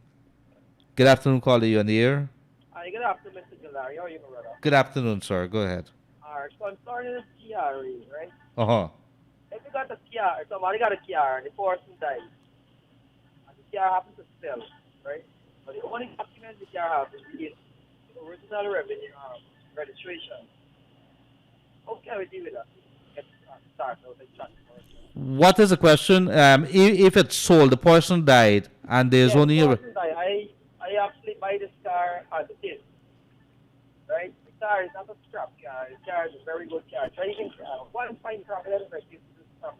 Good afternoon, caller. You on the air? Hi, good afternoon, Mr. Galari. How are you, my brother? Good afternoon, sir. Go ahead. Alright, so I'm starting with CRE, right? Uh huh. If you got a CR, somebody got a CR and the person died, and the CR happens to sell, right? But the only document the CR has is the original revenue registration. How can we deal with that? Get start out the transfer. What is the question? If it's sold, the person died, and there's Yeah, only the a. person died. I actually buy this car as it is, right? The car is not a scrap car. The car is a very good car. Driving car. One fine car, I don't like this car.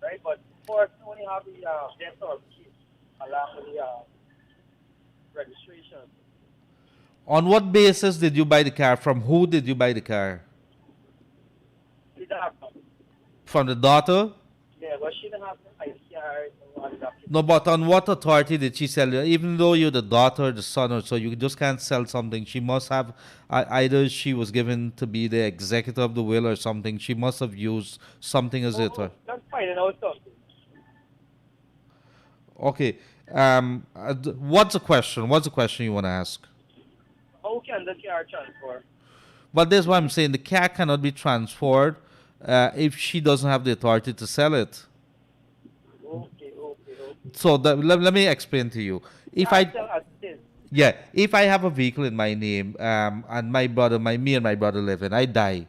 Right? But of course, only have the death or key along with the registration. On what basis did you buy the car? From who did you buy the car? The doctor. From the daughter? Yeah, but she didn't have the ICR or the document. No, but on what authority did she sell it? Even though you're the daughter, the son, or so, you just can't sell something. She must have either she was given to be the executor of the will or something. She must have used something as it. That's fine, and all something. Okay. What's the question? What's the question you want to ask? How can the car transfer? But that's why I'm saying the car cannot be transferred if she doesn't have the authority to sell it. Okay. So let me explain to you. If I Sell as it is. Yeah, if I have a vehicle in my name, and me and my brother live in, I die.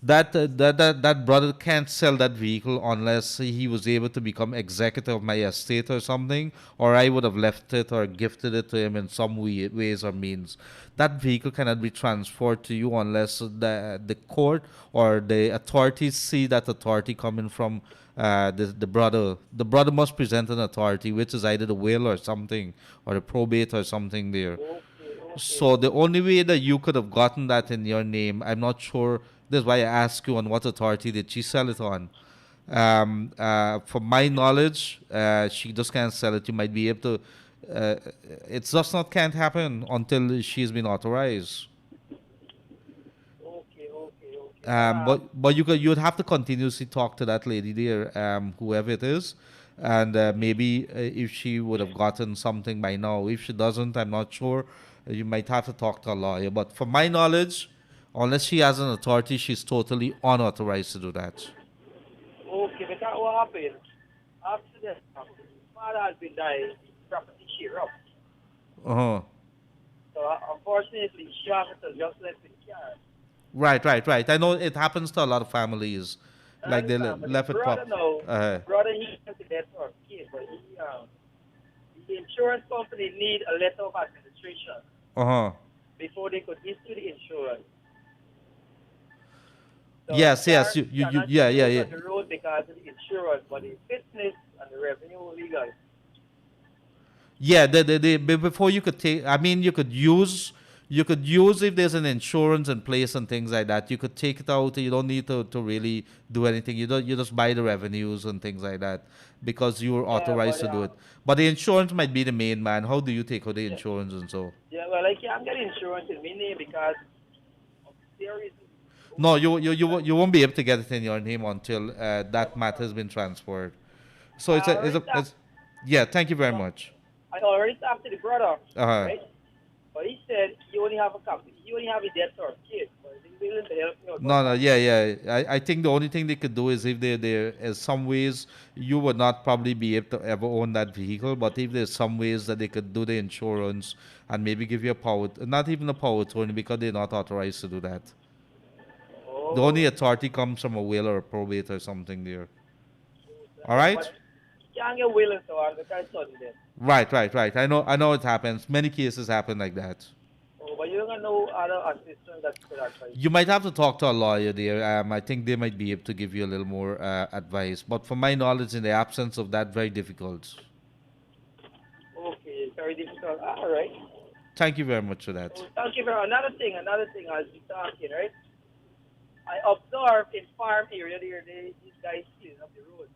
That brother can't sell that vehicle unless he was able to become executor of my estate or something, or I would have left it or gifted it to him in some ways or means. That vehicle cannot be transferred to you unless the court or the authorities see that authority coming from the brother. The brother must present an authority, which is either the will or something, or the probate or something there. Okay. So the only way that you could have gotten that in your name, I'm not sure. That's why I ask you on what authority did she sell it on. From my knowledge, she just can't sell it. You might be able to. It's just not can't happen until she's been authorized. Okay. But you'd have to continuously talk to that lady there, whoever it is, and maybe if she would have gotten something by now. If she doesn't, I'm not sure. You might have to talk to a lawyer. But from my knowledge, unless she has an authority, she's totally unauthorized to do that. Okay, because what happened? After that, father has been dying, property share up. Uh huh. So unfortunately, she has to just let the car. Right. I know it happens to a lot of families. Like they But left his it brother now, Uh brother he has to get for kid, but the insurance company need a letter of administration huh. before they could issue the insurance. So Yes. the car You cannot yeah. be used on the road because of the insurance, but the fitness and the revenue legal. Yeah, before you could take, I mean, you could use if there's an insurance in place and things like that. You could take it out. You don't need to really do anything. You just buy the revenues and things like that because you were Yeah, authorized but to do it. But the insurance might be the main man. How do you take out the yeah, insurance and so? yeah, well, I can't get insurance in my name because of there is No, you won't be able to get it in your name until that matter has been transferred. So I already it's yeah. Thank you very talked. much. I already talked to the brother, Uh-huh. right? But he said he only have a copy. He only have a death or kid. But he's willing to help me out. No, yeah. I think the only thing they could do is if there is some ways you would not probably be able to ever own that vehicle, but if there's some ways that they could do the insurance and maybe give you a power, not even a power attorney because they're not authorized to do that. The Oh, only authority comes from a will or a probate or something there. All yeah, right? but he can't get willing so on because sudden death. Right. I know it happens. Many cases happen like that. Oh, but you don't know other assistants that could advise. You might have to talk to a lawyer there. I think they might be able to give you a little more advice. But from my knowledge, in the absence of that, very difficult. Okay, very difficult. All right. Thank you very much for that. So thank you very much. Another thing as we talking, right? I observed in farm area there, these guys cleaning up the road.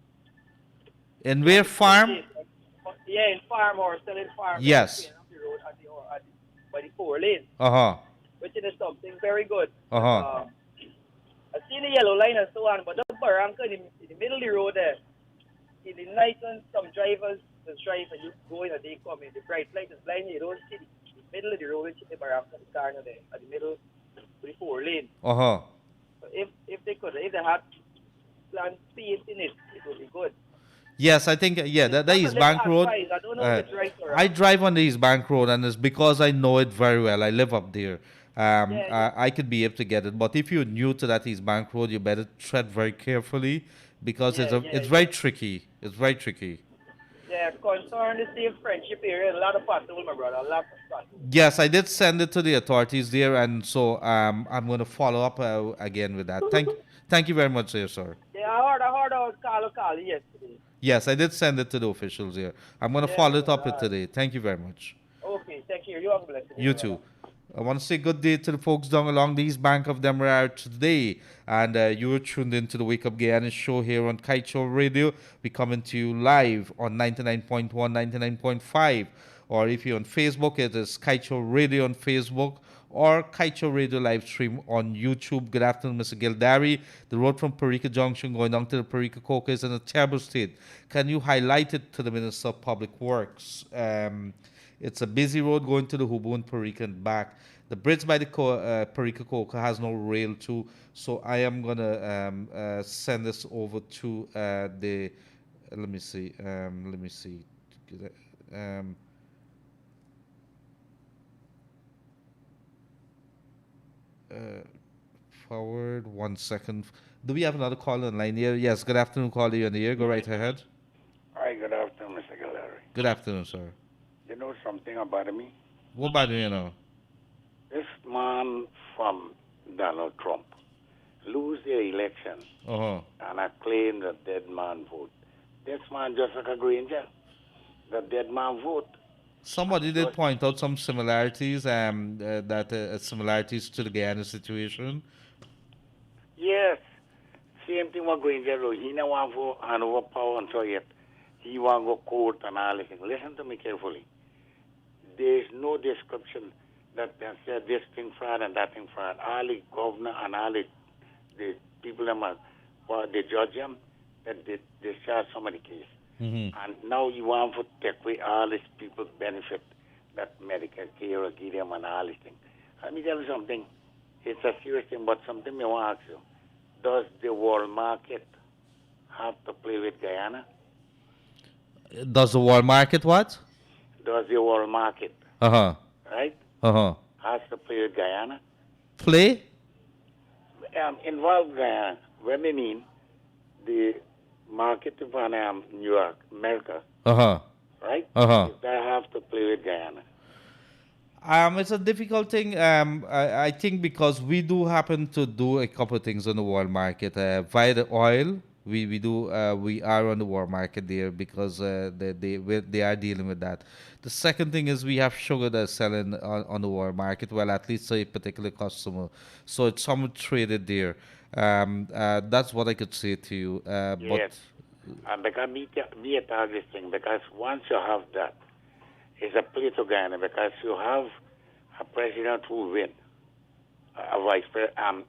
And where farm? Yeah, in farm or selling farm. Yes. Up the road by the 4 lane, Uh-huh. which is something very good. Uh-huh. I see the yellow line and so on, but the barranca in the middle of the road there, in the night when some drivers just drive and you go in and they come in, the bright light is blinding, you don't see the middle of the road, which is the barranca, the corner there, at the middle of the 4 lane. Uh-huh. So if they had planned space in it, it would be good. Yes, I think, that That's a is little Bank Road. advice. I don't know if it's right or I wrong. drive on the East Bank Road, and it's because I know it very well. I live up there. Yeah. I could be able to get it. But if you're new to that East Bank Road, you better tread very carefully because it's very tricky. It's very tricky. Yeah, concern the safe friendship area. A lot of patrol, my brother. A lot of patrol. Yes, I did send it to the authorities there, and so I'm going to follow up again with that. Thank you very much, sir. Yeah, I heard call yesterday. Yes, I did send it to the officials here. I'm going to Yeah, follow it brother. up with today. Thank you very much. Okay, thank you. You have a blessed day. You brother. too. I want to say good day to the folks down along the East Bank of Demerara today. And you're tuned into the Wake Up Guyana show here on Kaieteur Radio. We're coming to you live on 99.1, 99.5. Or if you're on Facebook, it is Kaieteur Radio on Facebook or Kaieteur Radio live stream on YouTube. Good afternoon, Mr. Gildari. The road from Parika Junction going down to the Parika Coca is in a terrible state. Can you highlight it to the Minister of Public Works? It's a busy road going to the Hubu and Parika and back. The bridge by the Parika Coca has no rail too, so I am going to send this over to the, let me see. Forward 1 second. Do we have another call on line here? Yes, good afternoon, caller. You're on the air. Go right ahead. Hi, good afternoon, Mr. Gildari. Good afternoon, sir. You know something about me? What about you know? This man from Donald Trump lose the election Uh-huh. and I claim the dead man vote. This man just like a Granger, the dead man vote. Somebody did point out some similarities, similarities to the Guyana situation. Yes, same thing with Granger. He don't want to hand over power until yet. He want to go court and all this. Listen to me carefully. There is no description that they said this thing fraud and that thing fraud. All the governor and all the people they judge them, that they charge some of the case. Mm-hmm. And now you want to take away all these people's benefit that medical care or give them and all these things. Let me tell you something. It's a serious thing, but something I want to ask you. Does the world market have to play with Guyana? Does the world market what? Does the world market, Uh-huh. right, Uh-huh. has to play with Guyana? Play? Involve Guyana. What I mean, the market of New York, America, Uh-huh. right? Uh-huh. They have to play with Guyana. It's a difficult thing. I think because we do happen to do a couple of things on the world market. Via the oil, we are on the world market there because they are dealing with that. The second thing is we have sugar that's selling on the world market. Well, at least a particular customer. So it's somewhat traded there. That's what I could say to you. Yes. And because me attack this thing, because once you have that, it's a play to Guyana because you have a president who win, a vice president,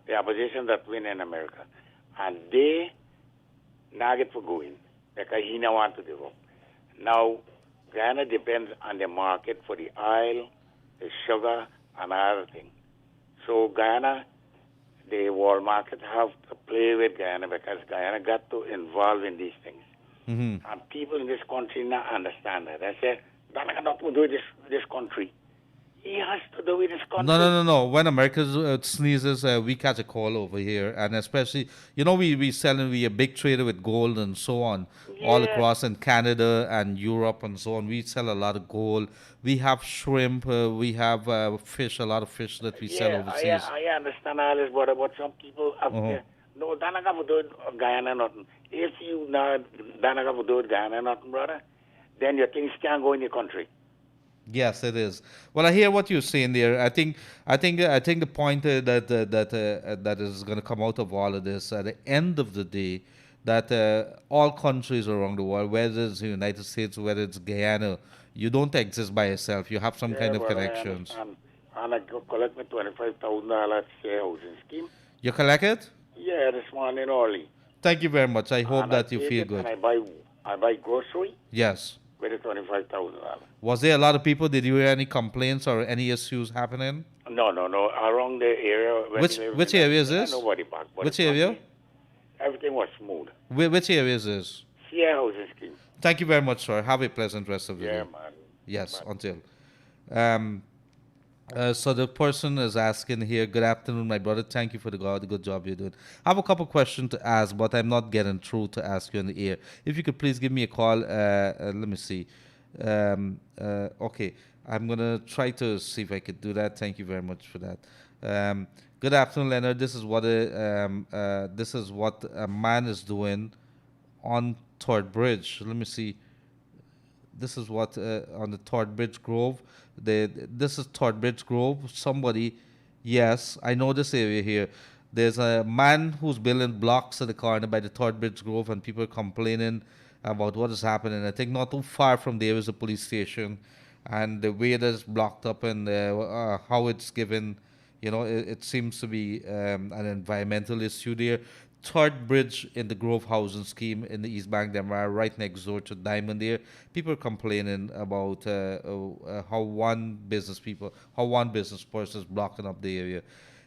the opposition that win in America. And they not get for going because he don't want to give up. Now, Guyana depends on the market for the oil, the sugar, and other things. So Guyana, the world market have to play with Guyana because Guyana got to involve in these things. Mm-hmm. And people in this country not understand that. They say, Guyana not to do this country. He has to do with this country. No. When America sneezes, we catch a call over here, and especially, we selling, we a big trader with gold and so on, all across in Canada and Europe and so on. We sell a lot of gold. We have shrimp. We have fish, a lot of fish that we sell overseas. I understand all this, but some people up there, no, Danaga would do it, Guyana nothing. If you not Danaga would do it, Guyana nothing, brother, then your things can't go in your country. Yes, it is. Well, I hear what you're saying there. I think the point that is going to come out of all of this at the end of the day, that all countries around the world, whether it's the United States, whether it's Guyana, you don't exist by yourself. You have some Yeah, kind of but I connections. understand. And I collect me $25,000 share housing scheme. You collect it? Yeah, this morning early. Thank you very much. I hope And I that you take feel it and good. I buy grocery Yes. with the $25,000. Was there a lot of people? Did you hear any complaints or any issues happening? No. Around the area when Which you live which in area is there, this? nobody back. But Which the area? Sunday, everything was smooth. Which area is this? Share housing scheme. Thank you very much, sir. Have a pleasant rest of the Yeah, day. man. Yes, Man. until. Um, so the person is asking here, good afternoon, my brother. Thank you for the good job you're doing. I have a couple questions to ask, but I'm not getting through to ask you on the air. If you could please give me a call. Let me see. Okay, I'm going to try to see if I could do that. Thank you very much for that. Good afternoon, Leonard. This is what a man is doing on Third Bridge. Let me see. This is what on the Third Bridge Grove. This is Third Bridge Grove. Somebody, yes, I know this area here. There's a man who's building blocks at the corner by the Third Bridge Grove, and people are complaining about what is happening. I think not too far from there is a police station, and the way that's blocked up and how it's given, it seems to be an environmental issue there. Third bridge in the Grove housing scheme in the East Bank, Demerara, right next door to Diamond there. People are complaining about how one business person is blocking up the area.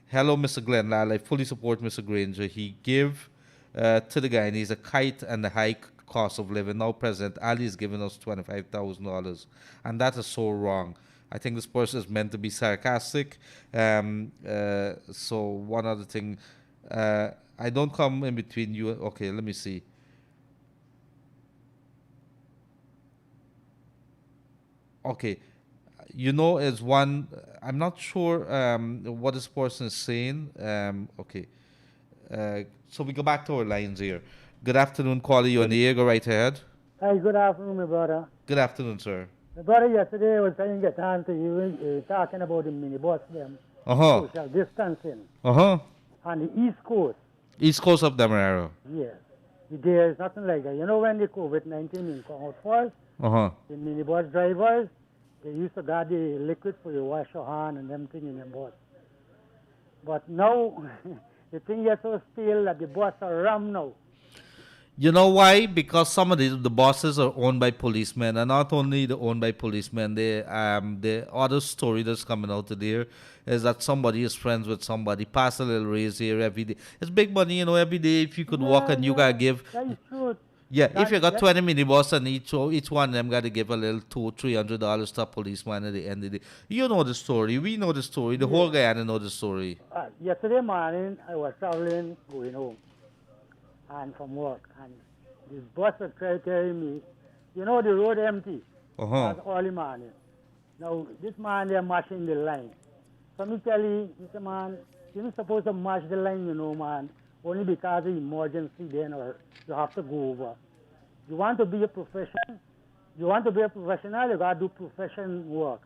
Hello, Mr. Glenn Lall. I fully support Mr. Granger. He gave to the guy, and he's a kite and the high cost of living. Now, President Ali is giving us $25,000, and that is so wrong. I think this person is meant to be sarcastic. So one other thing. I don't come in between you. Okay, let me see. Okay, is one. I'm not sure what this person is saying. Okay, so we go back to our lines here. Good afternoon, caller. You on the air. Go right ahead. Hi, good afternoon, my brother. Good afternoon, sir. My brother, yesterday I was trying to get on to you, talking about the minibus, them, social distancing, on the East Coast. East Coast of Demerara. Yes. There's nothing like that. You know when the COVID-19 come out first, the minibus drivers, they used to got the liquid for you wash your hand and them thing in the bus. But now, the thing gets so still that the bus are ram now. You know why? Because some of the bosses are owned by policemen, and not only the owned by policemen. The other story that's coming out there is that somebody is friends with somebody, pass a little raise here every day. It's big money, every day. If you could walk and you gotta give. That is true. Yeah, if you got 20 minibus and each one of them got to give a little $200-$300 to a policeman at the end of the day. You know the story. We know the story. The whole Guyana know the story. Yesterday morning, I was traveling, going home, and from work, and this bus was trying to carry me. The road empty. That's early morning. Now, this man, they're matching the line. So me tell you, Mr. Man, you're not supposed to match the line, man, only because of emergency then, or you have to go over. You want to be a professional, you got to do professional work.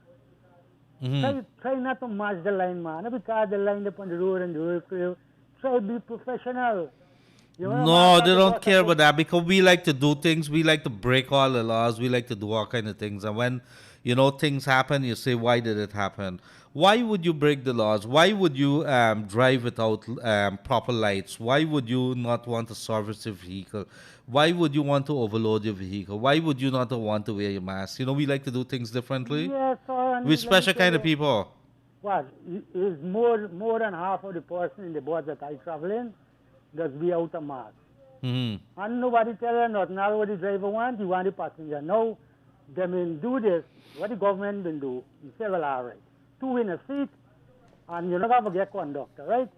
Try not to match the line, man. Not because the line up on the road and the road clear. Try to be professional. No, they don't care about that because we like to do things. We like to break all the laws. We like to do all kind of things. And when, things happen, you say, why did it happen? Why would you break the laws? Why would you drive without proper lights? Why would you not want to service your vehicle? Why would you want to overload your vehicle? Why would you not want to wear your mask? We like to do things differently. Yes, sir. We're special kind of people. What? Is more than half of the person in the bus that I travel in does be out of mask. And nobody tell her nothing. All what the driver want, he want the passenger. Now, they will do this. What the government will do, he say, well, all right. 2 in a seat, and you're not going to get conductor, right?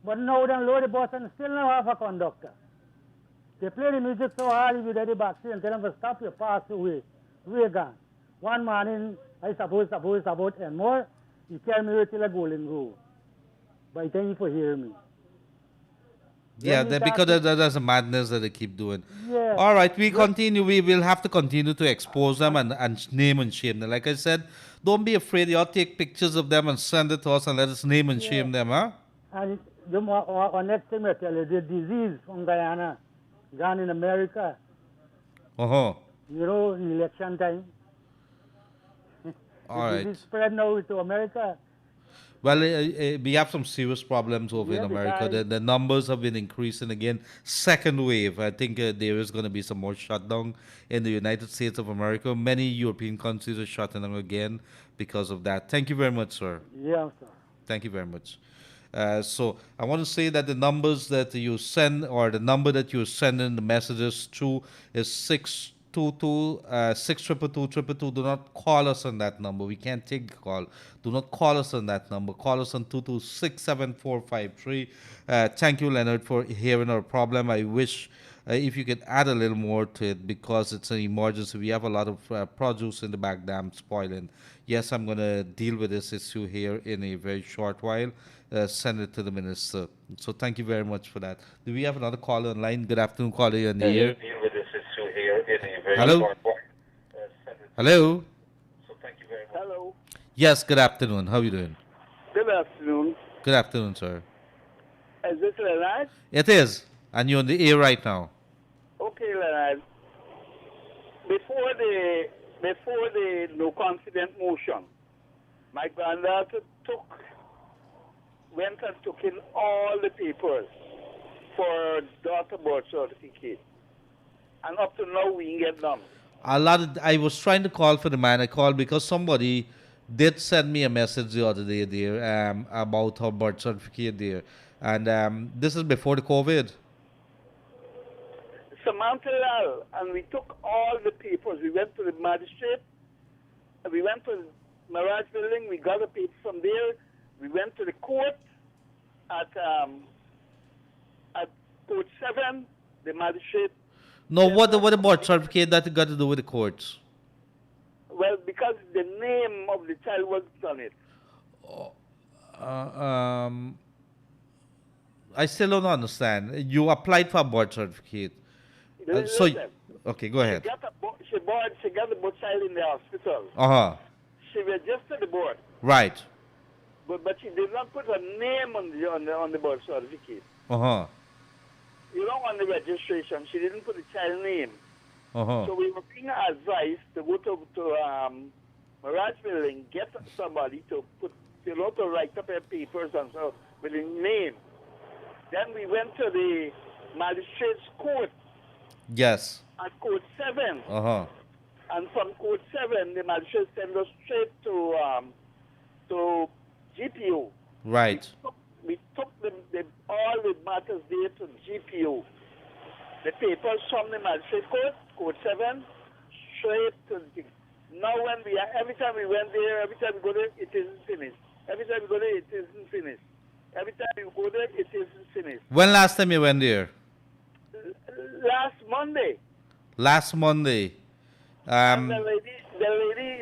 But now they load the bus and still not have a conductor. They play the music so hard, if you're at the back seat and tell them to stop, you pass away. We're gone. One morning, I suppose about 10 more, he tell me till a Golden Grove. By the time you hear me. Yeah, because there's a madness that they keep doing. Yeah. All right, we continue. We will have to continue to expose them and name and shame them. Like I said, don't be afraid. Y'all take pictures of them and send it to us and let us name and shame them, huh? And the next thing I tell you, the disease from Guyana, gone in America. Uh-huh. You know, election time. All It right. is spread now to America. Well, we have some serious problems over in Yeah, America. because The numbers have been increasing again. Second wave. I think there is going to be some more shutdown in the United States of America. Many European countries are shutting down again because of that. Thank you very much, sir. yeah, sir. Thank you very much. So I want to say that the numbers that you send or the number that you're sending the messages to is 622 622 Do not call us on that number. We can't take the call. Do not call us on that number. Call us on 2267453. Thank you, Leonard, for hearing our problem. I wish if you could add a little more to it because it's an emergency. We have a lot of produce in the back dam spoiling. Yes, I'm going to deal with this issue here in a very short while. Send it to the minister. So thank you very much for that. Do we have another caller online? Good afternoon, caller. You're in the air. Deal with this issue here in a very Hello? short while. Hello? So thank you very much. Hello. Yes, good afternoon. How are you doing? Good afternoon. Good afternoon, sir. Is this Leonard? It is. And you're on the air right now. Okay, Leonard. Before the no confident motion, my granddaughter went and took in all the papers for daughter birth certificate. And up to now, we didn't get them. I was trying to call for the man. I called because somebody did send me a message the other day there about her birth certificate there. And this is before the COVID. Samantha Lall, and we took all the papers. We went to the magistrate. We went to the Mirage building. We got the papers from there. We went to the court at Court 7. The magistrate. No, what the birth certificate that got to do with the courts? Well, because the name of the child was on it. I still don't understand. You applied for a birth certificate. Okay, go ahead. She got the birth child in the hospital. Uh-huh. She registered the board, Right. but she did not put her name on the birth certificate. Uh-huh. You know, on the registration, she didn't put the child name. Uh-huh. So we were being advised to go to Mirage Building, get somebody to write up her papers and so with the name. Then we went to the magistrate's court Yes. at Court 7. Uh-huh. And from Court 7, the magistrate sent us straight to GPO. Right. We took all the matters there to GPO. The papers from the magistrate court, Court 7, straight to the thing. Now every time we went there, every time we go there, it isn't finished. Every time we go there, it isn't finished. Every time we go there, it isn't finished. When last time you went there? Last Monday. Last Monday. And the lady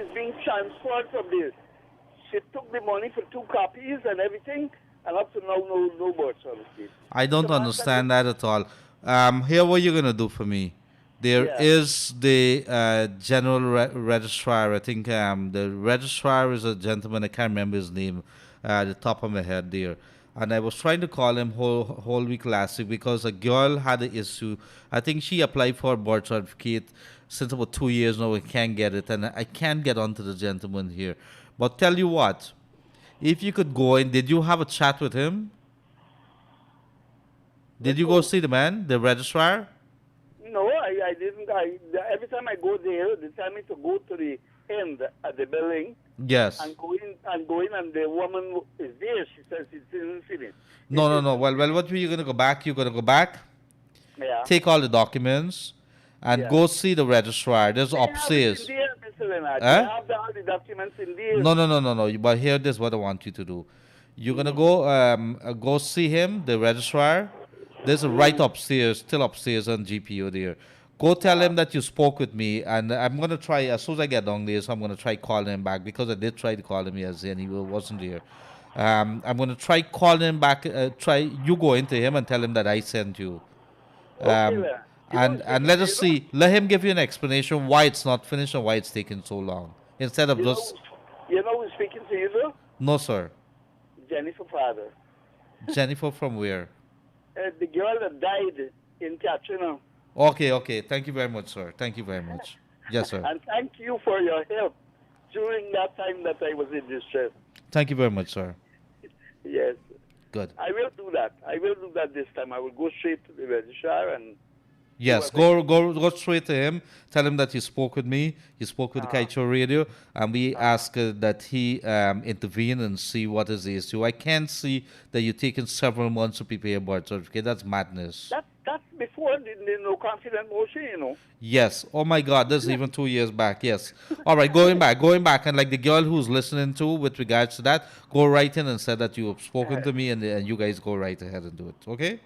is being transferred from there. She took the money for 2 copies and everything, and up to now, no birth certificate. I don't understand that at all. Here, what you're gonna do for me? There is the general registrar. I think the registrar is a gentleman. I can't remember his name at the top of my head there. And I was trying to call him whole week last week because a girl had an issue. I think she applied for a birth certificate since about 2 years now. I can't get it, and I can't get onto the gentleman here. But tell you what, if you could go in, did you have a chat with him? Did you go see the man, the registrar? No, I didn't. Every time I go there, they tell me to go to the end at the building. Yes. And go in, and the woman is there. She says it isn't finished. No. Well, what were you going to go back? You're going to go back, Yeah. take all the documents, and go see the registrar. There's upstairs. They have it in there, Mr. Leonard. They have all the documents in there. No. But here, this is what I want you to do. You're going to go see him, the registrar. There's a right upstairs, still upstairs on GPO there. Go tell him that you spoke with me, and I'm going to try, as soon as I get down there, so I'm going to try calling him back, because I did try to call him yesterday, and he wasn't there. I'm going to try calling him back, you go into him and tell him that I sent you. And let us see, let him give you an explanation why it's not finished and why it's taking so long. Instead of just... You know who's speaking to you, though? No, sir. Jennifer father. Jennifer from where? The girl that died in Katrina. Okay, okay. Thank you very much, sir. Thank you very much. Yes, sir. And thank you for your help during that time that I was in distress. Thank you very much, sir. Yes. Good. I will do that. I will do that this time. I will go straight to the registrar and Yes, go straight to him. Tell him that you spoke with me. You spoke with the Kaieteur Radio, and we ask that he intervene and see what is the issue. I can't see that you're taking several months to prepare a birth certificate. That's madness. that's before the no confident motion, you know. Yes. Oh my God. This is even 2 years back. Yes. All right. Going back, and like the girl who's listening to with regards to that, go right in and say that you have spoken to me, and you guys go right ahead and do it. Okay.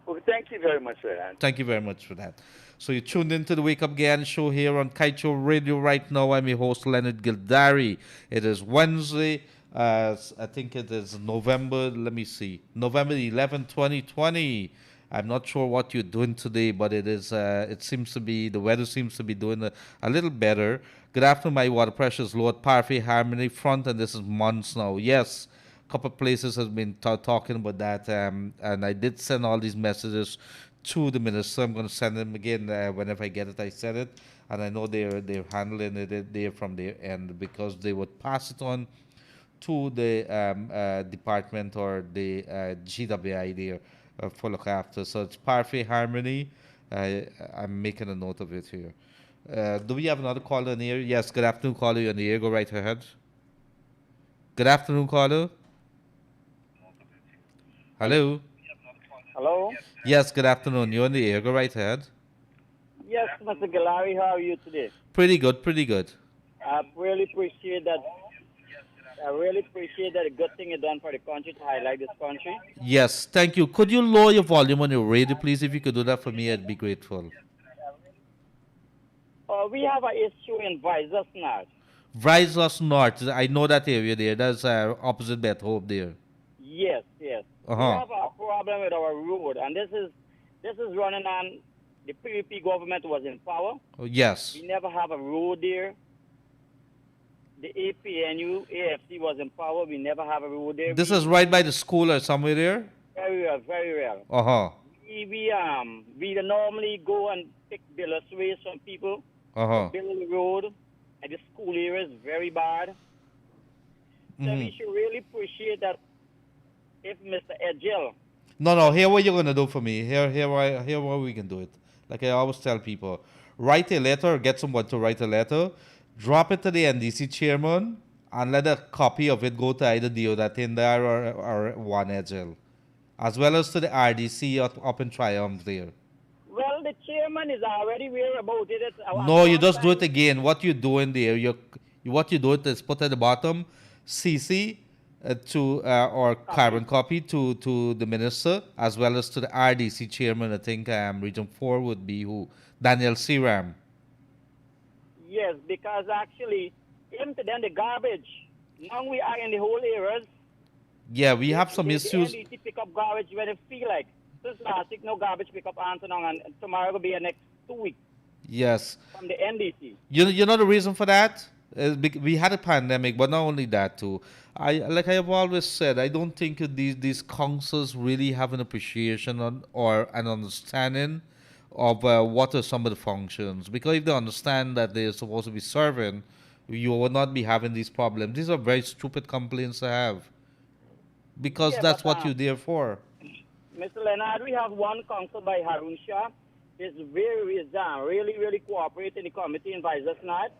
Well, thank you very much for that. Thank you very much for that. So you tuned into the Wake Up Guyana show here on Kaieteur Radio right now. I'm your host, Leonard Gildari. It is Wednesday. I think it is November 11, 2020. I'm not sure what you're doing today, but it is. It seems to be, the weather seems to be doing a little better. Good afternoon, my water pressure is low at Parfait Harmony Front, and this is months now. Yes. Couple of places has been talking about that, and I did send all these messages to the minister. I'm going to send them again whenever I get it. I said it, and I know they're handling it there from their end, because they would pass it on to the department or the GWI there for look after. So it's Parfait Harmony. I'm making a note of it here. Do we have another caller in the air? Yes. Good afternoon, caller. You're in the air. Go right ahead. Good afternoon, caller. Hello. Hello? Yes, good afternoon. You're on the air. Go right ahead. Yes, Mr. Galari, how are you today? Pretty good, pretty good. I really appreciate that. I really appreciate that a good thing you done for the country to highlight this country. Yes, thank you. Could you lower your volume on your radio, please? If you could do that for me, I'd be grateful. We have an issue in Visas North. Visas North, I know that area there. That's opposite Beth Hope there. Yes, yes. We have a problem with our road, and this is running on the PVP government was in power. Oh, yes. We never have a road there. The APNU, AFC was in power. We never have a road there. This is right by the school or somewhere there? Very well, very well. Uh-huh. We normally go and pick billers ways from people. Uh-huh. Build the road, and the school area is very bad. So we should really appreciate that if Mr. Edgel. No, here what you're going to do for me. Here what we can do it. Like I always tell people, write a letter, or get someone to write a letter, drop it to the NDC chairman, and let a copy of it go to either Deodatindar or One Edgel, as well as to the RDC up in Triumph there. Well, the chairman is already aware about it. No, you just do it again. What you doing there? What you do it is put at the bottom, CC or carbon copy to the minister, as well as to the RDC chairman. I think Region 4 would be who? Daniel Siram. Yes, because actually, then the garbage. Now we are in the whole areas. Yeah, we have some issues. The NDC pick up garbage when they feel like. Since last week, no garbage pick up answer now, and tomorrow will be the next 2 weeks. Yes. From the NDC. You know the reason for that? We had a pandemic, but not only that too. I have always said, I don't think these councils really have an appreciation or an understanding of what are some of the functions. Because if they understand that they're supposed to be serving, you will not be having these problems. These are very stupid complaints to have. Because that's what you're there for. Mr. Leonard, we have one council by Harun Shah. He's really cooperating in the committee in Visas North.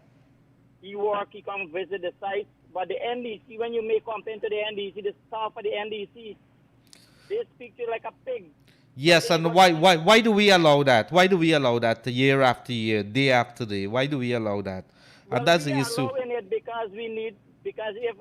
He come visit the site. But the NDC, when you make complaint to the NDC, the staff of the NDC, they speak to you like a pig. Yes, and why do we allow that? Why do we allow that year after year, day after day? Why do we allow that? Well, and that's the issue. We are allowing it because if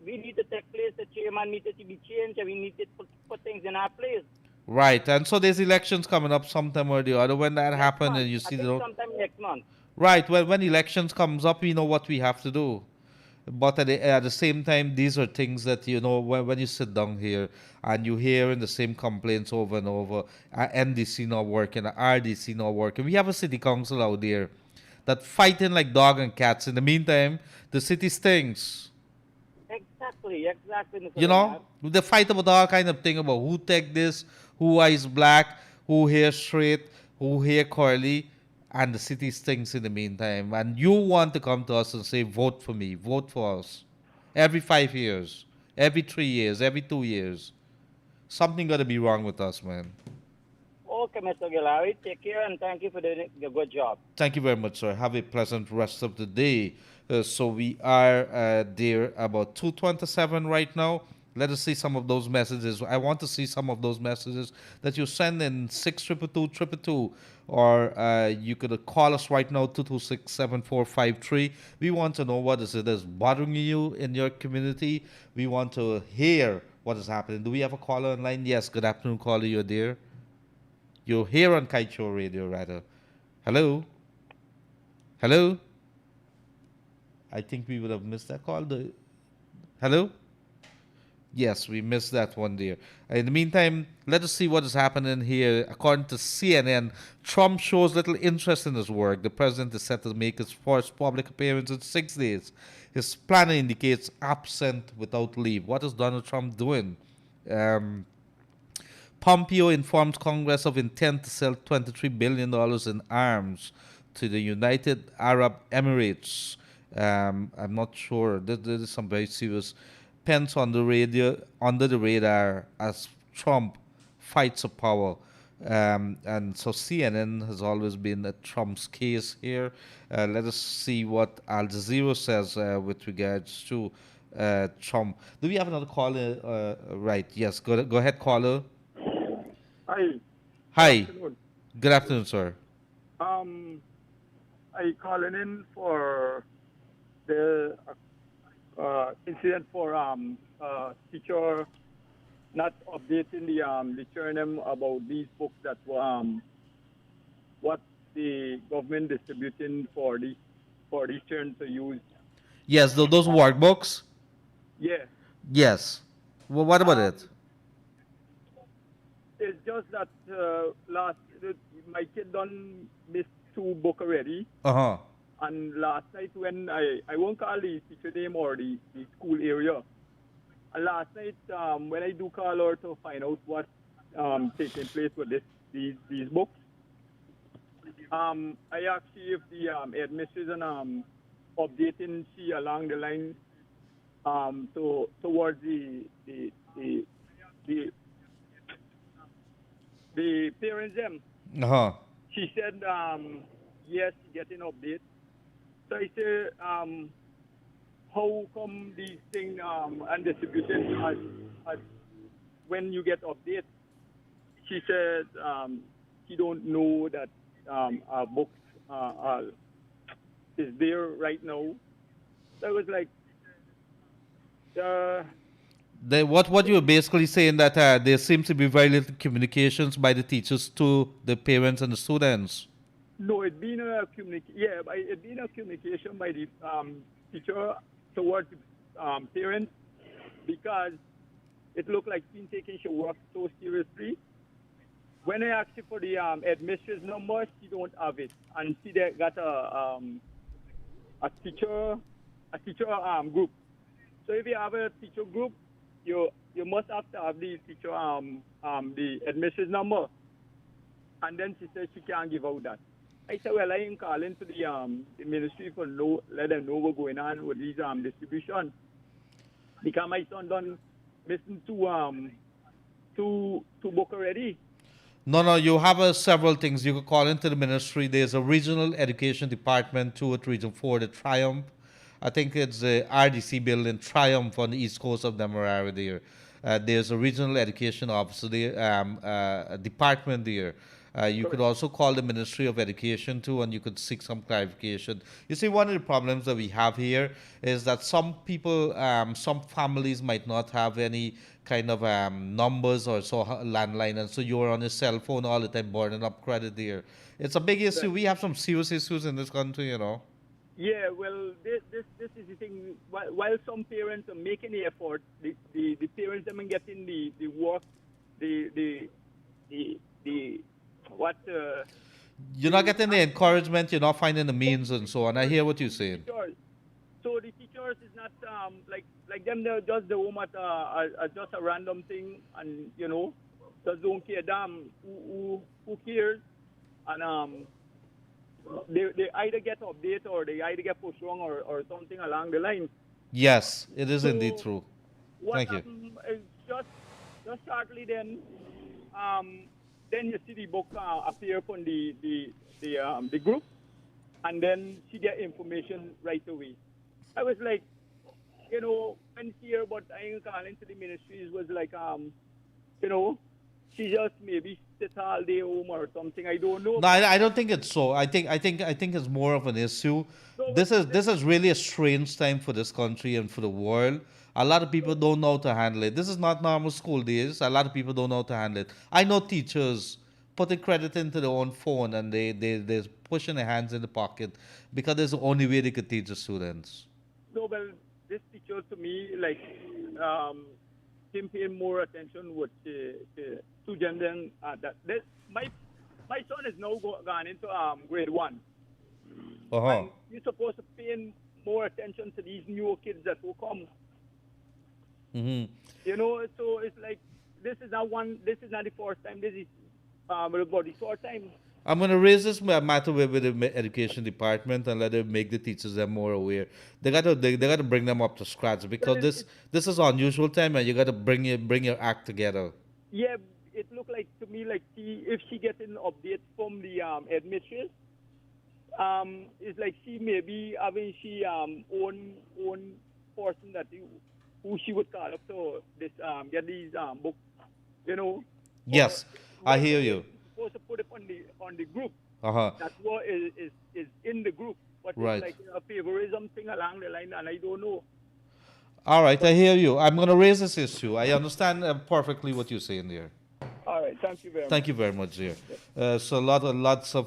we need to take place, the chairman needs to be changed, and we need to put things in our place. Right, and so there's elections coming up sometime or the other. When that happens, and you see sometime next month. Right, well, when elections comes up, we know what we have to do. But at the same time, these are things that, when you sit down here and you hear in the same complaints over and over, NDC not working, RDC not working. We have a city council out there that fighting like dog and cats. In the meantime, the city stinks. Exactly, Mr. They fight about all kind of thing about who take this, who eyes black, who hair straight, who hear Corley and the city stinks in the meantime, and you want to come to us and say, vote for me, vote for us, every 5 years, every 3 years, every 2 years, something got to be wrong with us, man. Okay, Mr. Gilari, take care and thank you for doing the good job. Thank you very much, sir. Have a pleasant rest of the day. So we are there about 2:27 right now. Let us see some of those messages. I want to see some of those messages that you send in 6222222, or you could call us right now 226-7453. We want to know what is it that's bothering you in your community. We want to hear what is happening. Do we have a caller online? Yes. Good afternoon, caller. You're there. You're here on Kaieteur Radio, rather. Hello? Hello? I think we would have missed that call. Hello? Yes, we missed that one there. In the meantime, let us see what is happening here. According to CNN, Trump shows little interest in his work. The president is set to make his first public appearance in 6 days. His planner indicates absent without leave. What is Donald Trump doing? Pompeo informs Congress of intent to sell $23 billion in arms to the United Arab Emirates. I'm not sure. This is some very serious. Pence on the radio, under the radar as Trump fights for power. And so CNN has always been a Trump's case here. Let us see what Al Jazeera says with regards to Trump. Do we have another caller? Right. Yes. Go ahead, caller. Hi. Hi. Good afternoon. Good afternoon, sir. I calling in for the incident for teacher not updating the journal about these books that what the government distributing for these children to use. Yes, those workbooks. Yeah. Yes. Well, what about it? It's just that my kid done missed 2 books already. Uh-huh. And last night when I won't call the teacher name or the school area. And last night when I do call her to find out what taking place with these books, I asked she if the administration updating she along the line towards the parents them. Uh-huh. She said yes, getting update. So I said, how come these things and distribution as when you get update? She said she don't know that our books is there right now. So I was like, what you were basically saying that there seems to be very little communications by the teachers to the parents and the students. No, it been a communication by the teacher towards parents because it looked like she's taking her work so seriously. When I asked her for the administrator's number, she don't have it, and she got a teacher group. So if you have a teacher group, you must have to have the teacher the administrator's number. And then she said she can't give out that. I said, well, I am calling to the ministry for let them know what's going on with these distribution. Because my son done missing two book already. No, you have several things. You could call into the ministry. There's a regional education department too at Region 4, the Triumph. I think it's the RDC building, Triumph on the east coast of Demerara there. There's a regional education officer there, a department there. You could also call the Ministry of Education too, and you could seek some clarification. You see, one of the problems that we have here is that some people, some families might not have any kind of numbers or so landline, and so you're on your cell phone all the time burning up credit there. It's a big issue. We have some serious issues in this country, you know. Yeah, well, this is the thing. While some parents are making the effort, the parents are getting the work, what. You're not getting the encouragement. You're not finding the means and so on. I hear what you're saying. So the teachers is not like them. They're just the home at just a random thing, and just don't care. Damn, who cares? and they either get update or they either get pushed wrong or something along the line. Yes, it is So indeed true. what Thank you. happened is just shortly then you see the book appear on the group, and then she get information right away. I was like, when she hear about I ain't calling to the ministries was like, she just maybe sit all day home or something. I don't know. No, I don't think it's so. I think it's more of an issue. So, This is really a strange time for this country and for the world. A lot of people don't know how to handle it. This is not normal school days. A lot of people don't know how to handle it. I know teachers putting credit into their own phone and they're pushing their hands in the pocket because it's the only way they could teach the students. no, well, this teacher to me like him paying more attention with to gender and that. My son is now gone into grade 1. Uh-huh. And you're supposed to pay more attention to these new kids that will come. Mm-hmm. So it's like this is not the first time. This is about the third time. I'm going to raise this matter with the education department and let them make the teachers them more aware. They got to bring them up to scratch because this is unusual time and you got to bring your act together. Yeah, it looked like to me like if she gets an update from the headmistress, it's like she maybe having own person that who she would call up to this get these books, Yes, I hear you. Supposed to put it on the group. Uh-huh. That's what is in the group. But Right. it's like a favorism thing along the line, and I don't know. All right, I hear you. I'm going to raise this issue. I understand perfectly what you're saying there. All right, thank you very much. Thank you very much, dear. So lots of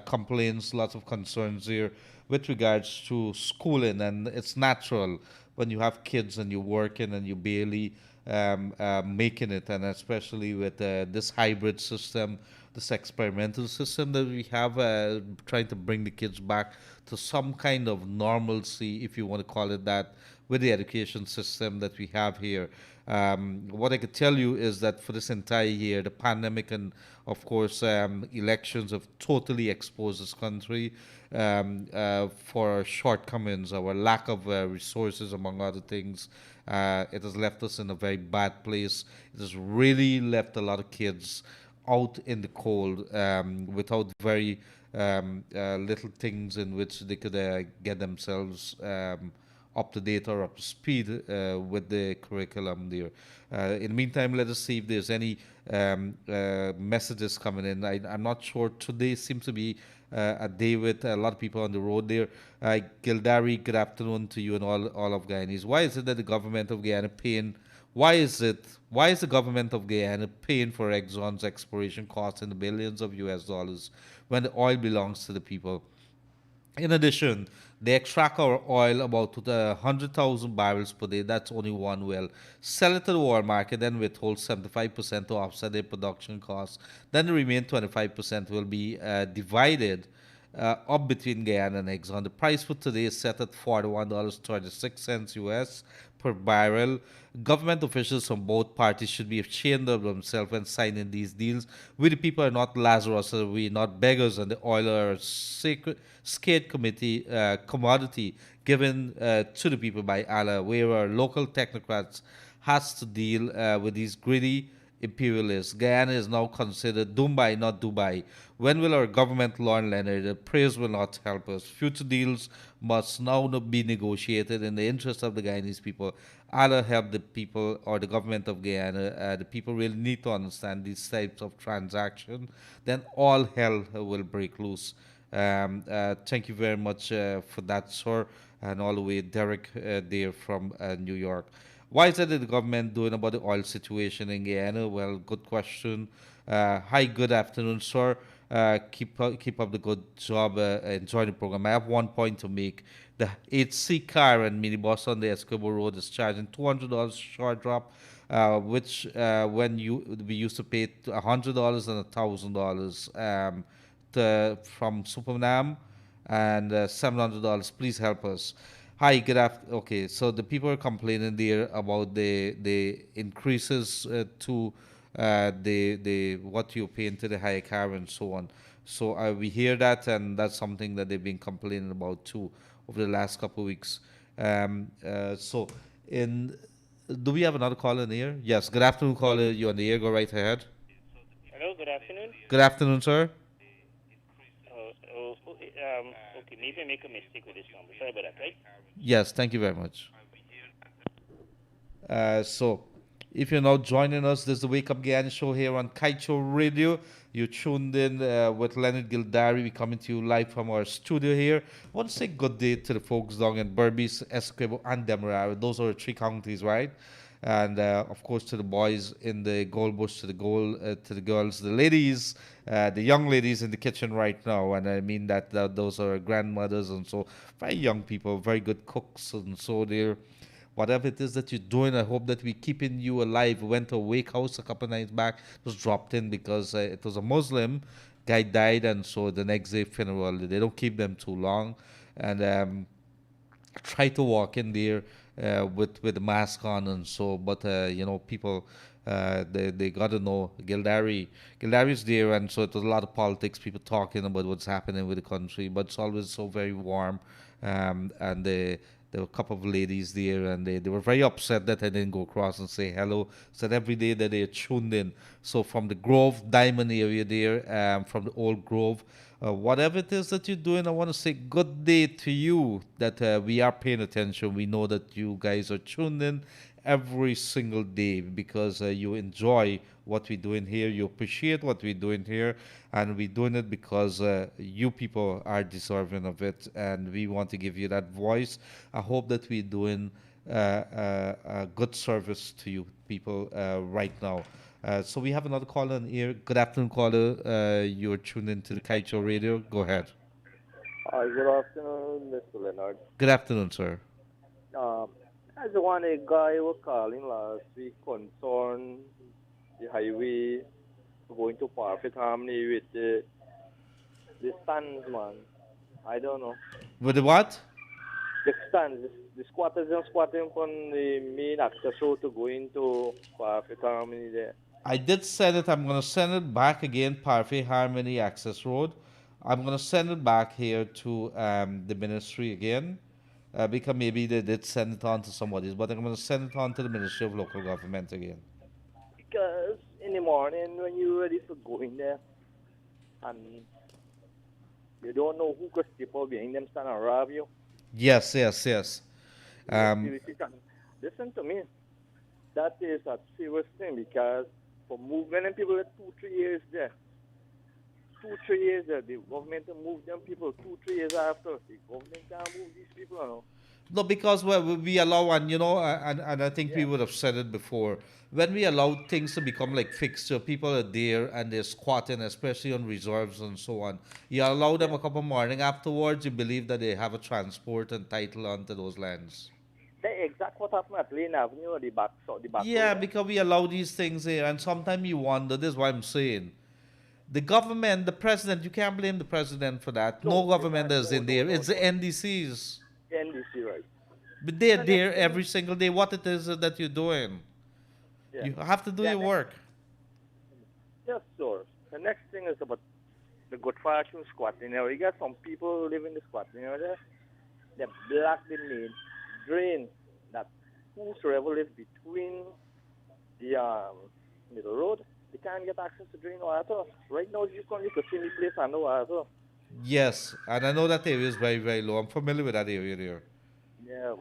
complaints, lots of concerns here with regards to schooling, and it's natural when you have kids and you're working and you're barely making it, and especially with this hybrid system, this experimental system that we have, trying to bring the kids back to some kind of normalcy, if you want to call it that, with the education system that we have here. What I could tell you is that for this entire year, the pandemic and, of course, elections have totally exposed this country for our shortcomings, our lack of resources, among other things. It has left us in a very bad place. It has really left a lot of kids out in the cold without very little things in which they could get themselves up to date or up to speed with the curriculum there. In the meantime, let us see if there's any messages coming in. I'm not sure. Today seems to be a day with a lot of people on the road there. Gildari, good afternoon to you and all of Guyanese. Why is it that the government of Guyana paying? Why is the government of Guyana paying for Exxon's exploration costs in the billions of US dollars when the oil belongs to the people? In addition, they extract our oil about 100,000 barrels per day. That's only one well. Sell it to the world market, then withhold 75% to offset their production costs. Then the remaining 25% will be divided up between Guyana and Exxon. The price for today is set at $41.36 US per barrel. Government officials from both parties should be ashamed of themselves when signing these deals. We the people are not Lazarus, we are not beggars, and the oil are a scared commodity given to the people by Allah, where our local technocrats has to deal with these greedy imperialists. Guyana is now considered Dumbai, not Dubai. When will our government learn, Leonard? The prayers will not help us. Future deals must now be negotiated in the interest of the Guyanese people. Allah help the people or the government of Guyana. The people really need to understand these types of transactions. Then all hell will break loose. Thank you very much for that, sir. And all the way, Derek there from New York. Why is it that the government doing about the oil situation in Guyana? Well, good question. Hi, good afternoon, sir. Keep up the good job. Enjoy the program. I have one point to make. The HC car and minibus on the Escobar Road is charging $200 short drop, which when we used to pay $100 and $1,000 from Supernam and $700. Please help us. Hi, good afternoon. Okay, so the people are complaining there about the increases to what you're paying to the hire car and so on. So we hear that, and that's something that they've been complaining about too over the last couple of weeks. So, do we have another caller in the air? Yes. Good afternoon, caller. You're on the air. Go right ahead. Hello, good afternoon. Good afternoon, sir. Okay, maybe I make a mistake with this number. Sorry about that, right? Yes, thank you very much. So, if you're now joining us, this is the Wake Up Guyana show here on Kaieteur Radio. You tuned in with Leonard Gildari. We're coming to you live from our studio here. I want to say good day to the folks down in Berbice, Essequibo, and Demerara. Those are the three counties, right? And of course to the boys in the gold bush, to the girls, the ladies, the young ladies in the kitchen right now. And I mean that those are grandmothers and so very young people, very good cooks, and so they're. Whatever it is that you're doing, I hope that we're keeping you alive. We went to a wake house a couple of nights back. It was dropped in because it was a Muslim guy died, and so the next day funeral. They don't keep them too long, and try to walk in there with the mask on and so. But people they got to know Gildari's there, and so it was a lot of politics. People talking about what's happening with the country, but it's always so very warm, and there were a couple of ladies there, and they were very upset that I didn't go across and say hello. Said every day that they tuned in. So from the Grove Diamond area there, from the Old Grove, whatever it is that you're doing, I want to say good day to you, that we are paying attention. We know that you guys are tuned in every single day because you enjoy what we're doing here. You appreciate what we're doing here, and we're doing it because you people are deserving of it, and we want to give you that voice. I hope that we're doing a good service to you people right now. So we have another caller in here. Good afternoon, caller. You're tuned into the Kaieteur Radio. Go ahead. Good afternoon, Mr. Leonard. Good afternoon, sir. As the one guy was calling last week concerned the highway going to Parfait Harmony with the stands, man. I don't know. With the what? The stands. The squatters are squatting from the main access road to go into Parfait Harmony there. I did send it. I'm going to send it back again, Parfait Harmony Access Road. I'm going to send it back here to the ministry again. Because maybe they did send it on to somebody, but I'm going to send it on to the Ministry of Local Government again. Because in the morning when you're ready to go in there, and you don't know who could step out behind them stand and rob you. Yes. Listen to me. That is a serious thing because for movement and people 2-3 years there. 2-3 years there, the government move them people 2-3 years after. The government can't move these people, you know. No, because we allow, and and I think we would have said it before, when we allow things to become like fixture, people are there and they're squatting, especially on reserves and so on. You allow them a couple of morning afterwards, you believe that they have a transport and title onto those lands. That's exactly what happened at Lane Avenue or the back. Yeah, because we allow these things here, and sometimes you wonder, this is what I'm saying. The government, the president, you can't blame the president for that. No government is in there. It's the NDCs. NDC, right. But they're there every single day. What it is that you're doing. Yeah. You have to do your work. Yes, sir. The next thing is about the good fashion squatting. You got some people who live in the squatting area. They block the main drain that whosoever lives between the middle road, they can't get access to drain water. Right now, you can see me place under water. Yes, and I know that area is very, very low. I'm familiar with that area there. Yeah,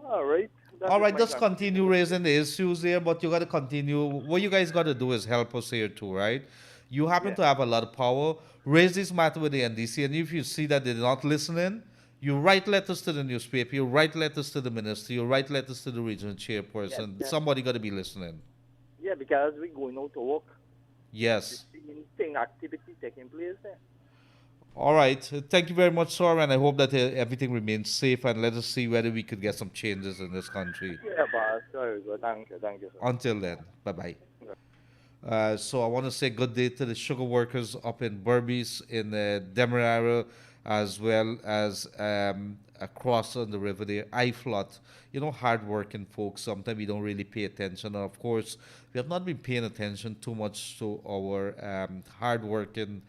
all right. All right, just continue raising the issues there, but you got to continue. What you guys got to do is help us here too, right? You happen to have a lot of power. Raise this matter with the NDC, and if you see that they're not listening, you write letters to the newspaper, you write letters to the minister, you write letters to the regional chairperson. Yes. Somebody got to be listening. Yeah, because we're going out to work. Yes. The same thing, activity taking place there. All right. Thank you very much, sir, and I hope that everything remains safe, and let us see whether we could get some changes in this country. Yeah, boss. Very good. Thank you, sir. Until then, bye-bye. So I want to say good day to the sugar workers up in Berbice, in Demerara, as well as across on the river there, Iflot. Hard-working folks. Sometimes we don't really pay attention. And of course, we have not been paying attention too much to our hard-working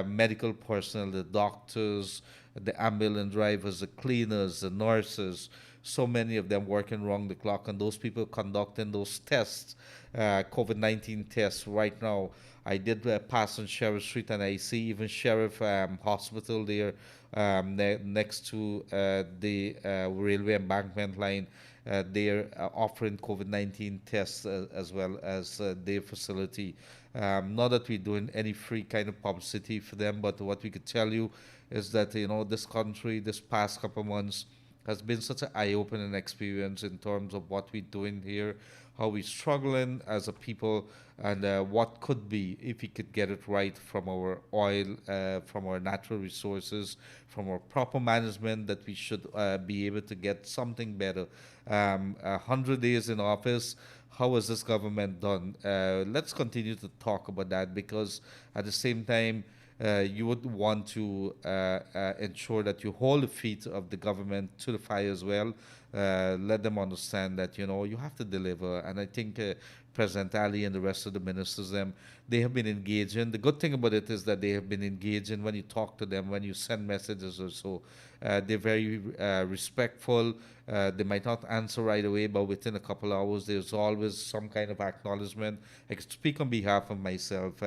medical personnel, the doctors, the ambulance drivers, the cleaners, the nurses. So many of them working round the clock, and those people conducting those tests, COVID-19 tests right now. I did pass on Sheriff Street, and I see even Sheriff Hospital there next to the railway embankment line. They're offering COVID-19 tests as well as their facility. Not that we're doing any free kind of publicity for them, but what we could tell you is that this country, this past couple of months, has been such an eye-opening experience in terms of what we're doing here, how we're struggling as a people, and what could be if we could get it right from our oil, from our natural resources, from our proper management, that we should be able to get something better. 100 days in office, how has this government done? Let's continue to talk about that, because at the same time, you would want to ensure that you hold the feet of the government to the fire as well. Let them understand that you have to deliver. And I think President Ali and the rest of the ministers, they have been engaging. The good thing about it is that they have been engaging when you talk to them, when you send messages or so. They're very respectful. They might not answer right away, but within a couple hours, there's always some kind of acknowledgement. I can speak on behalf of myself.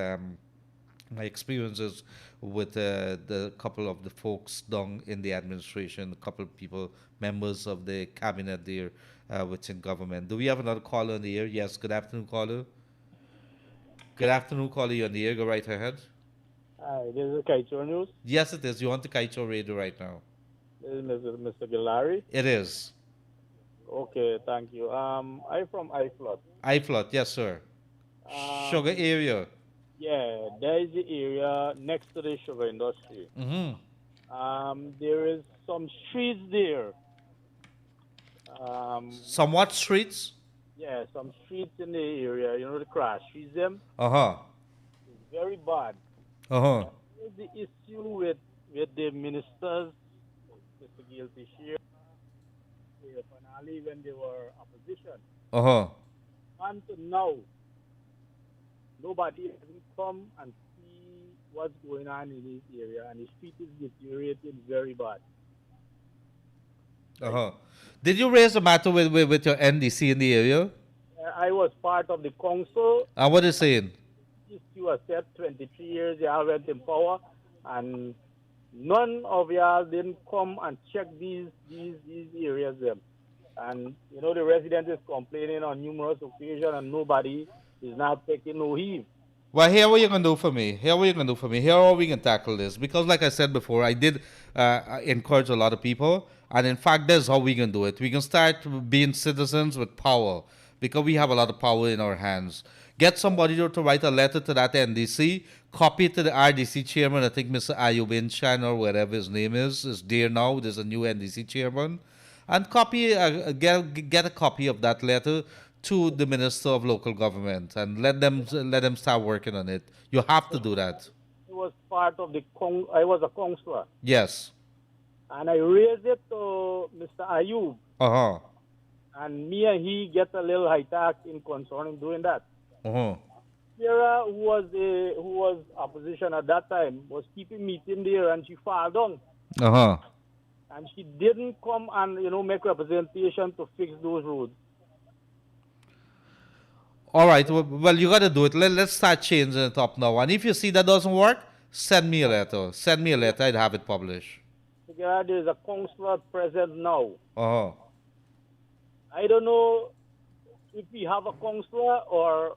My experiences with the couple of the folks down in the administration, a couple of people, members of the cabinet there within government. Do we have another caller on the air? Yes, good afternoon, caller. Good afternoon, caller. You're on the air. Go right ahead. Hi, this is Kaieteur News. Yes, it is. You're on the Kaieteur Radio right now. This is Mr. Gilari. It is. Okay, thank you. I'm from Iflot. Iflot, yes, sir. Sugar area. Yeah, there is the area next to the sugar industry. There is some streets there. Somewhat streets? Yeah, some streets in the area. The crash streets them. It's very bad. There's the issue with the ministers, Mr. Gil Tishir, finally when they were opposition. Until now, nobody has come and see what's going on in this area, and the street is deteriorating very bad. Did you raise the matter with your NDC in the area? I was part of the council. And what is saying? You have said 23 years y'all went in power, and none of y'all didn't come and check these areas there. And the resident is complaining on numerous occasions, and nobody is not taking no heed. Well, here what you can do for me. Here how we can tackle this. Because like I said before, I did encourage a lot of people. And in fact, that's how we can do it. We can start being citizens with power. Because we have a lot of power in our hands. Get somebody to write a letter to that NDC. Copy it to the RDC chairman. I think Mr. Ayubin Chan or whatever his name is there now. There's a new NDC chairman. And get a copy of that letter to the Minister of Local Government and let them start working on it. You have to do that. I was part of I was a councillor. Yes. And I raised it to Mr. Ayub. And me and he get a little high tax in concerning doing that. Sarah, who was opposition at that time, was keeping meeting there, and she fell down. And she didn't come and make representation to fix those roads. All right. Well, you got to do it. Let's start changing it up now. And if you see that doesn't work, send me a letter. I'd have it published. There is a councillor present now. I don't know if we have a councillor or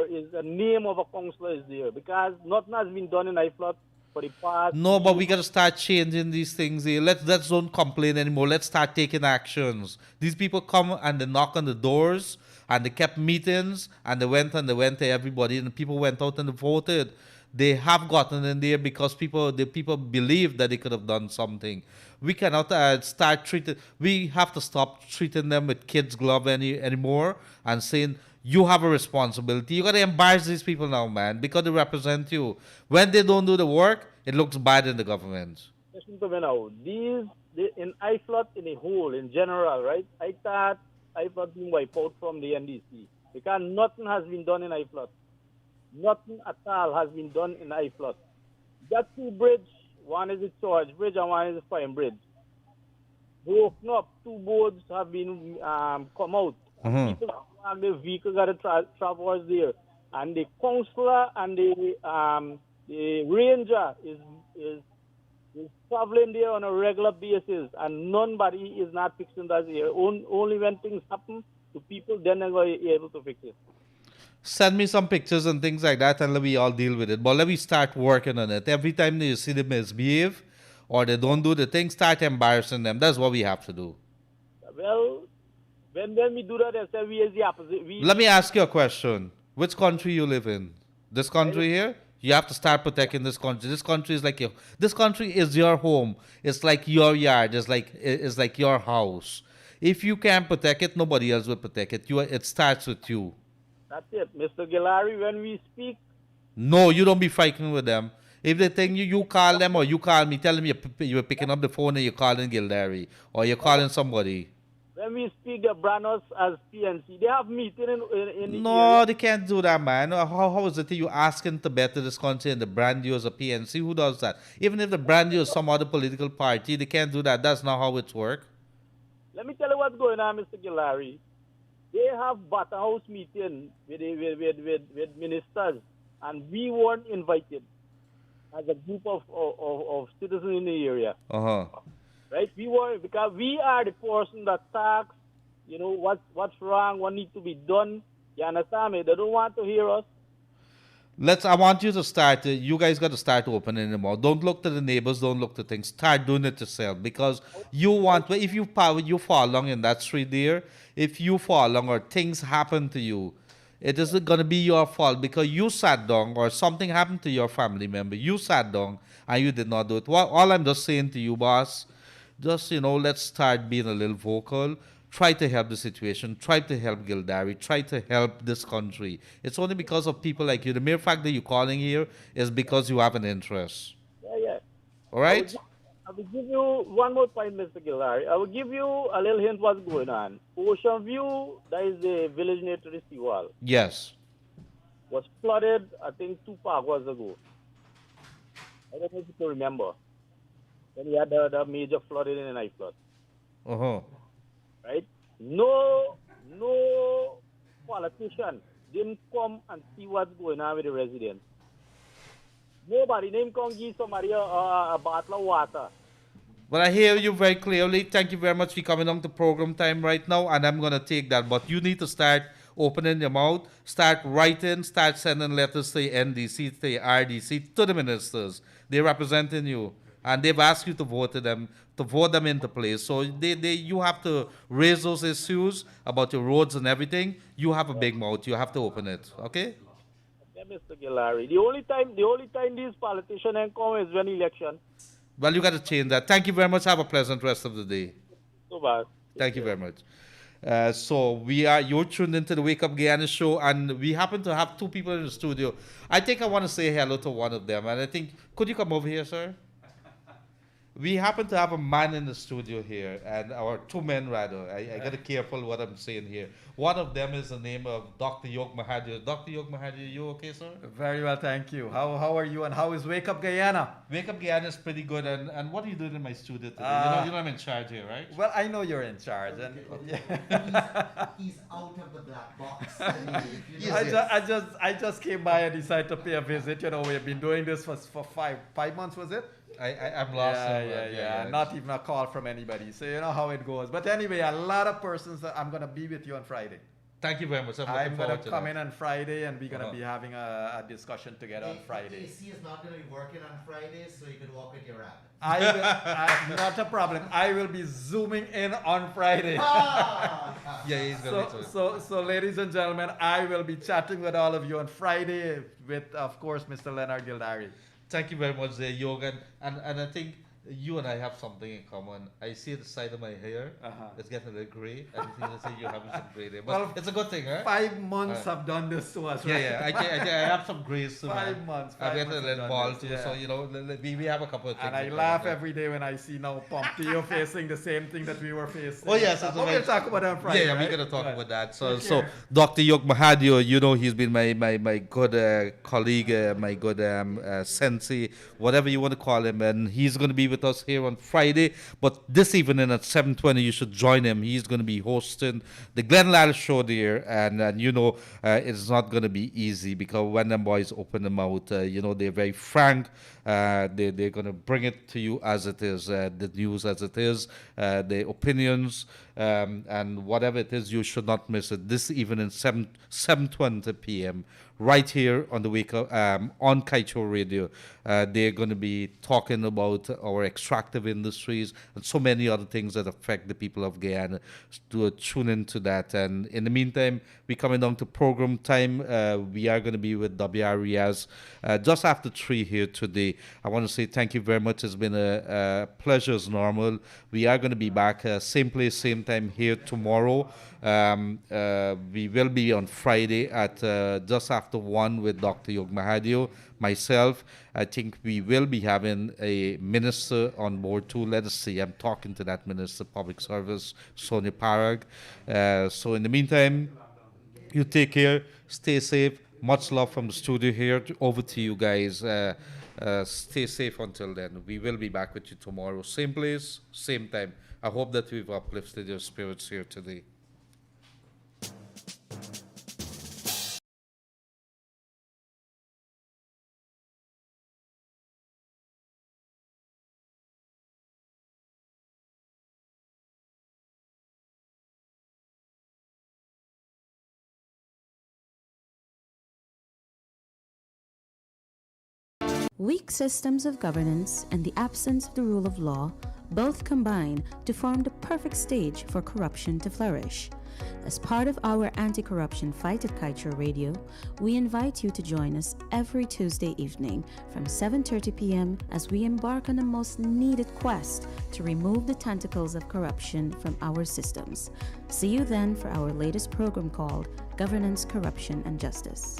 is the name of a councillor is there, because nothing has been done in Iflot for the past. No, but we got to start changing these things here. Let's don't complain anymore. Let's start taking actions. These people come and they knock on the doors and they kept meetings and they went to everybody and people went out and they voted. They have gotten in there because the people believe that they could have done something. We cannot we have to stop treating them with kids' glove anymore and saying, you have a responsibility. You got to embarrass these people now, man, because they represent you. When they don't do the work, it looks bad in the government. listen to me now. In IFLOT in a whole, in general, right? I thought IFLOT being wiped out from the NDC because nothing has been done in IFLOT. Nothing at all has been done in IFLOT. Got two bridges. One is the George Bridge and one is the Fine Bridge. Broken up. Two boards have been come out. People have the vehicles got to traverse there. And the councillor and the ranger is traveling there on a regular basis, and nobody is not fixing that here. Only when things happen to people, then they're going to be able to fix it. Send me some pictures and things like that, and let me all deal with it. But let me start working on it. Every time you see them misbehave or they don't do the thing, start embarrassing them. That's what we have to do. Well, when we do that, they say we is the opposite. Let me ask you a question. Which country you live in? This country here? You have to start protecting this country. This country is like this country is your home. It's like your yard. It's like your house. If you can't protect it, nobody else will protect it. It starts with you. That's it, Mr. Gilari. When we speak, no, you don't be fighting with them. If they think you call them or you call me, tell them you're picking up the phone and you're calling Gildari or you're calling somebody. When we speak, they brand us as PNC. They have meeting in the No, area. they can't do that, man. How is it that you asking to better this country and the brand you as a PNC? Who does that? Even if the brand you is some other political party, they can't do that. That's not how it works. Let me tell you what's going on, Mr. Gilari. They have Bata House meeting with ministers, and we weren't invited as a group of citizens in the area. Right? We were, because we are the person that talks, what's wrong, what needs to be done. You understand me? They don't want to hear us. I want you to start, you guys got to start opening them out. Don't look to the neighbors, don't look to things. Start doing it yourself, because if you fall along in that street there, if you fall along or things happen to you, it isn't going to be your fault because you sat down or something happened to your family member. You sat down and you did not do it. All I'm just saying to you, boss, just, let's start being a little vocal. Try to help the situation. Try to help Gildari. Try to help this country. It's only because of people like you. The mere fact that you're calling here is because you have an interest. Yeah. All right? I will give you one more point, Mr. Gilari. I will give you a little hint what's going on. Ocean View, that is the village near to the seawall. Yes. Was flooded, I think, 2 hours ago. I don't know if you can remember. When we had the major flooding in the night flood. Right? No politician didn't come and see what's going on with the residents. Nobody didn't come give somebody a bottle of water. Well, I hear you very clearly. Thank you very much for coming on to program time right now, and I'm going to take that. But you need to start opening your mouth, start writing, start sending letters to the NDC, to the RDC, to the ministers. They're representing you, and they've asked you to vote them into place. So you have to raise those issues about your roads and everything. You have a big mouth. You have to open it, okay? Yeah, Mr. Gilari. The only time these politicians come is when election. Well, you got to change that. Thank you very much. Have a pleasant rest of the day. So bad. Thank you very much. You're tuned into the Wake Up Guyana show, and we happen to have 2 people in the studio. I think I want to say hello to one of them, and I think, could you come over here, sir? We happen to have a man in the studio here, or 2 men rather. I got to be careful what I'm saying here. One of them is the name of Dr. Yoke Mahathir. Dr. Yoke Mahathir, you okay, sir? Very well, thank you. How are you, and how is Wake Up Guyana? Wake Up Guyana is pretty good, and what are you doing in my studio today? You know I'm in charge here, right? Well, I know you're in charge. And he's out of the black box. I just came by and decided to pay a visit. We've been doing this for 5 months, was it? I'm lost. Yeah. Not even a call from anybody. So you know how it goes. But anyway, a lot of persons. I'm going to be with you on Friday. Thank you very much. I'm going to come in on Friday, and we're going to be having a discussion together on Friday. AC is not going to be working on Friday, so you can walk with your rabbit. Not a problem. I will be zooming in on Friday. He's going to be So, ladies and gentlemen, I will be chatting with all of you on Friday with, of course, Mr. Leonard Gildari. Thank you very much, Yogan. And I think you and I have something in common. I see the side of my hair. It's getting a little gray. And you think say you're having some gray there. But Well, it's a good thing, right? 5 months have done this to us, right? Yeah, I have some grays too. 5 months. I'm getting a little bald this, too. yeah. So, you know, we have a couple of things. And I laugh every day when I see now Pompeo facing the same thing that we were facing. Oh, yes. But we'll talk about that on Friday. Yeah, right? we're going to talk about that. So, Take care. Dr. Yog Mahadio, you know, he's been my good colleague, my good sensei, whatever you want to call him. And he's going to be with us here on Friday. But this evening at 7:20, you should join him. He's going to be hosting the Glenn Lall show there. And you know, it's not going to be easy because when them boys open them out, you know, they're very frank. They're going to bring it to you as it is, the news as it is, the opinions, and whatever it is, you should not miss it. This evening, 7:20 p.m., right here on the wake up, on Kaieteur Radio. They're going to be talking about our extractive industries and so many other things that affect the people of Guyana. To tune into that. And in the meantime, we're coming down to program time. We are going to be with W.R. Riaz just after 3 here today. I want to say thank you very much. It's been a pleasure as normal. We are going to be back same place, same time here tomorrow. We will be on Friday at just after 1 with Dr. Yog Mahadio, myself. I think we will be having a minister on board too. Let us see. I'm talking to that minister, public service, Sonia Parag. So in the meantime, you take care, stay safe. Much love from the studio here. Over to you guys. Stay safe until then. We will be back with you tomorrow. Same place, same time. I hope that we've uplifted your spirits here today. Weak systems of governance and the absence of the rule of law both combine to form the perfect stage for corruption to flourish. As part of our anti-corruption fight at Kaieteur Radio, we invite you to join us every Tuesday evening from 7:30 p.m. as we embark on a most needed quest to remove the tentacles of corruption from our systems. See you then for our latest program called Governance, Corruption, and Justice.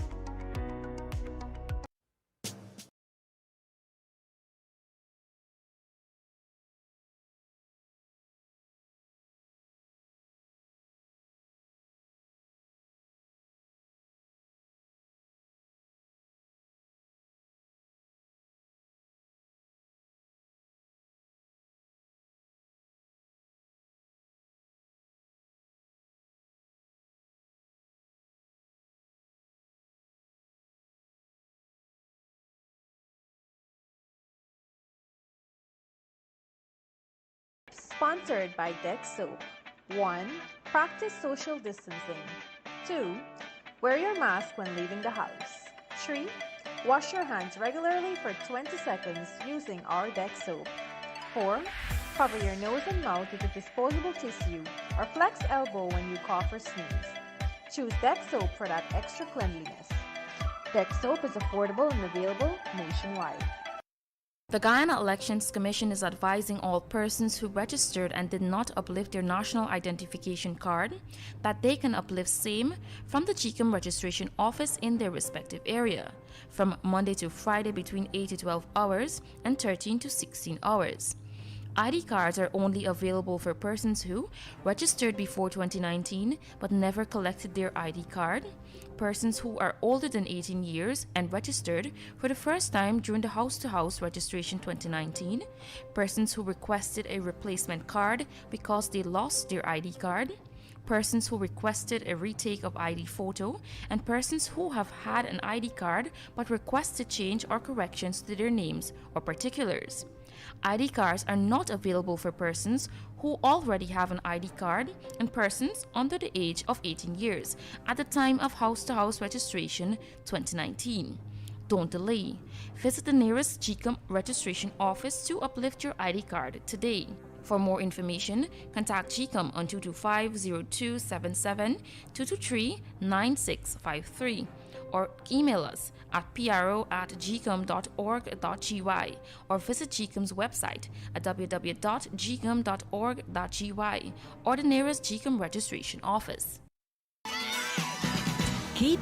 Sponsored by Dex Soap. 1. Practice social distancing. 2. Wear your mask when leaving the house. 3. Wash your hands regularly for 20 seconds using our Dex Soap. 4. Cover your nose and mouth with a disposable tissue or flex elbow when you cough or sneeze. Choose Dex Soap for that extra cleanliness. Dex Soap is affordable and available nationwide. The Guyana Elections Commission is advising all persons who registered and did not uplift their national identification card that they can uplift same from the GHK registration office in their respective area from Monday to Friday between 8 to 12 hours and 13 to 16 hours. ID cards are only available for persons who registered before 2019 but never collected their ID card, persons who are older than 18 years and registered for the first time during the house-to-house registration 2019, persons who requested a replacement card because they lost their ID card, persons who requested a retake of ID photo, and persons who have had an ID card but requested change or corrections to their names or particulars. ID cards are not available for persons who already have an ID card and persons under the age of 18 years at the time of house-to-house registration 2019. Don't delay. Visit the nearest GHK registration office to uplift your ID card today. For more information, contact GHK on 225-0277, 223-9653, or email us at pro@gcom.org.gy or visit GCOM's website at www.gcom.org.gy or the nearest GCOM registration office. Keep